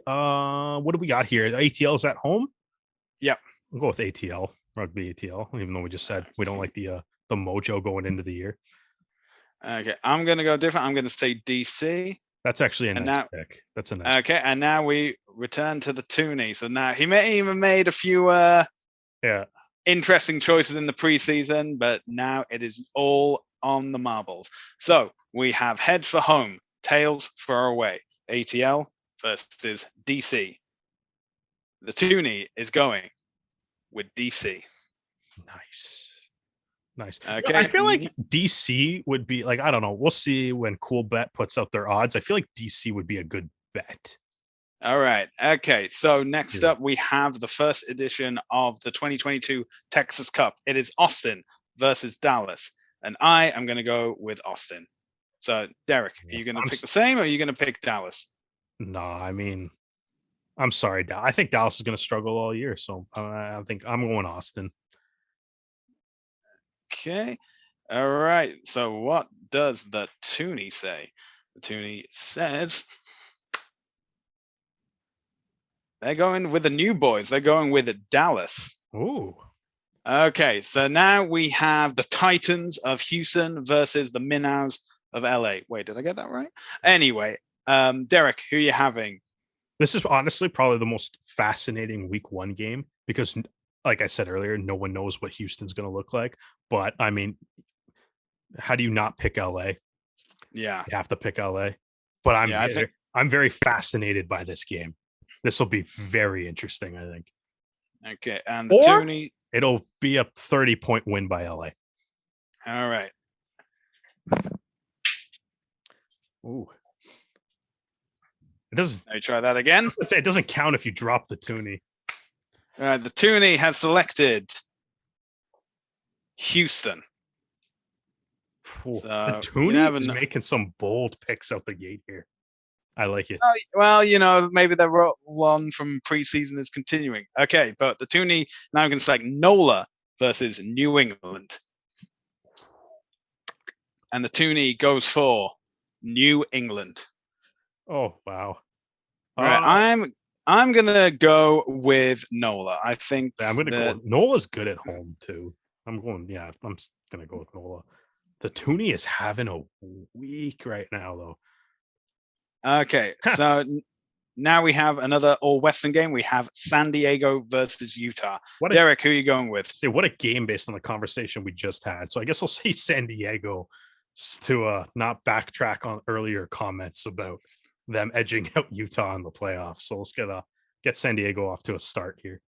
Speaker 2: What do we got here? The ATL's at home.
Speaker 1: Yep.
Speaker 2: We'll go with ATL, Rugby ATL, even though we just said we don't like the mojo going into the year.
Speaker 1: Okay, I'm going to go different. I'm going to say DC.
Speaker 2: That's actually a nice pick. That's a nice
Speaker 1: pick. And now we return to the Toonie. So now he may even made a few interesting choices in the preseason, but now it is all on the marbles. So we have heads for home, tails for away. ATL versus DC. The Toonie is going with DC.
Speaker 2: Nice. Okay. I feel like DC would be like, I don't know. We'll see when Cool Bet puts out their odds. I feel like DC would be a good bet.
Speaker 1: All right. Okay. So next up, we have the first edition of the 2022 Texas Cup. It is Austin versus Dallas. And I am going to go with Austin. So, Derek, are you going to pick the same or are you going to pick Dallas?
Speaker 2: No, I mean, I'm sorry. I think Dallas is going to struggle all year. So I think I'm going Austin.
Speaker 1: Okay. All right. So what does the Toonie say? The Toonie says they're going with the new boys. They're going with Dallas.
Speaker 2: Ooh.
Speaker 1: Okay. So now we have the Titans of Houston versus the Minnows of LA. Wait, did I get that right? Anyway, Derek, who are you having?
Speaker 2: This is honestly probably the most fascinating week one game because, like I said earlier, no one knows what Houston's going to look like. But I mean, how do you not pick LA?
Speaker 1: Yeah,
Speaker 2: you have to pick LA. But I'm very fascinated by this game. This will be very interesting, I think.
Speaker 1: Okay, and the Toonie,
Speaker 2: it'll be a 30-point win by LA.
Speaker 1: All right.
Speaker 2: Ooh. It doesn't.
Speaker 1: Let me try that again.
Speaker 2: It doesn't count if you drop the Toonie.
Speaker 1: The Toonie has selected Houston.
Speaker 2: So, the Toonie is making some bold picks out the gate here. I like it.
Speaker 1: Well, maybe the one from preseason is continuing. Okay, but the Toonie now can select NOLA versus New England. And the Toonie goes for New England.
Speaker 2: Oh, wow.
Speaker 1: Right, I'm gonna go with NOLA. I think
Speaker 2: I'm gonna go with Nola's good at home too. I'm gonna go with Nola. The Toonie is having a week right now, though.
Speaker 1: Okay, so now we have another all-Western game. We have San Diego versus Utah. Derek, who are you going with?
Speaker 2: Say, what a game based on the conversation we just had. So I guess I'll say San Diego to not backtrack on earlier comments about them edging out Utah in the playoffs. So let's get San Diego off to a start here.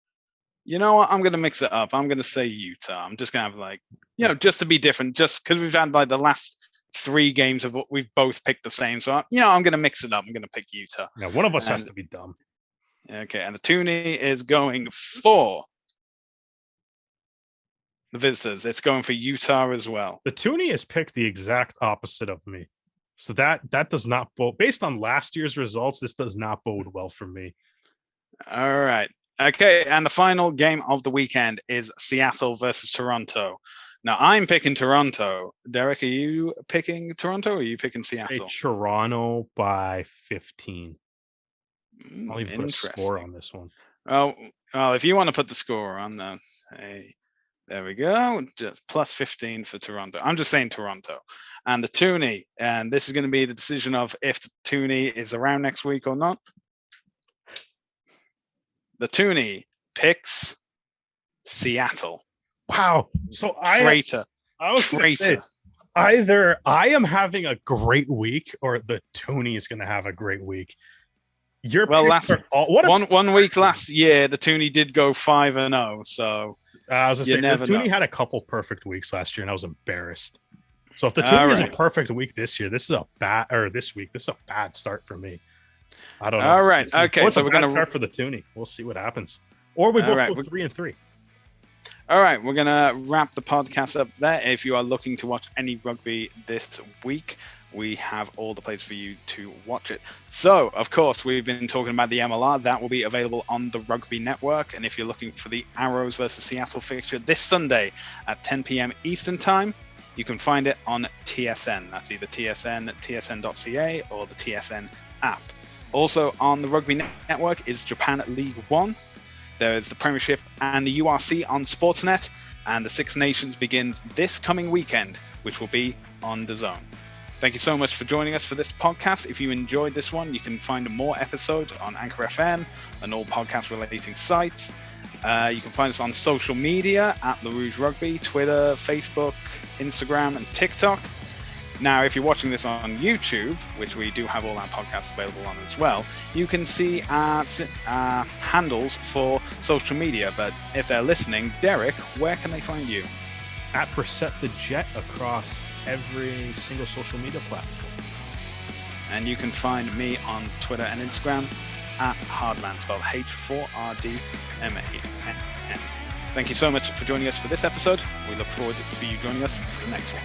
Speaker 1: You know what? I'm going to mix it up. I'm going to say Utah. I'm just going to have just to be different, just because we've had the last 3 games of what we've both picked the same. So, I'm going to mix it up. I'm going to pick Utah.
Speaker 2: Yeah, one of us has to be dumb.
Speaker 1: Okay, and the Toonie is going for the visitors. It's going for Utah as well.
Speaker 2: The Toonie has picked the exact opposite of me. So that does not bode, based on last year's results, this does not bode well for me.
Speaker 1: All right. Okay, and the final game of the weekend is Seattle versus Toronto. Now, I'm picking Toronto. Derek, are you picking Toronto or are you picking Seattle?
Speaker 2: Toronto by 15. I'll even put a score on this one.
Speaker 1: Oh, if you want to put the score on, hey, there we go. Just plus 15 for Toronto. I'm just saying Toronto. And the Toonie, and this is going to be the decision of if the Toonie is around next week or not. The Toonie picks Seattle.
Speaker 2: Wow. So
Speaker 1: traitor.
Speaker 2: I was traitor. Either I am having a great week or the Toonie is going to have a great week.
Speaker 1: One week last year, the Toonie did go 5-0. So
Speaker 2: I was going to say the Toonie had a couple perfect weeks last year, and I was embarrassed. So if the Toonie is a perfect week this year, this week, this is a bad start for me. I don't know.
Speaker 1: All right. Okay.
Speaker 2: So we're going to start for the Toonie. We'll see what happens. Or we both go 3-3.
Speaker 1: All right. We're going to wrap the podcast up there. If you are looking to watch any rugby this week, we have all the places for you to watch it. So, of course, we've been talking about the MLR. That will be available on the Rugby Network. And if you're looking for the Arrows versus Seattle fixture this Sunday at 10 p.m. Eastern Time, you can find it on TSN. That's either TSN, tsn.ca, or the TSN app. Also on the Rugby Network is Japan League One. There is the Premiership and the URC on Sportsnet. And the Six Nations begins this coming weekend, which will be on DAZN. Thank you so much for joining us for this podcast. If you enjoyed this one, you can find more episodes on Anchor FM and all podcast relating sites. You can find us on social media at the Rouge Rugby, Twitter, Facebook, Instagram, and TikTok. Now, if you're watching this on YouTube, which we do have all our podcasts available on as well, you can see our handles for social media. But if they're listening, Derek, where can they find you?
Speaker 2: At Percent the Jet across every single social media platform.
Speaker 1: And you can find me on Twitter and Instagram at Hardman, spelled H4RDMAN. Thank you so much for joining us for this episode. We look forward to you joining us for the next one.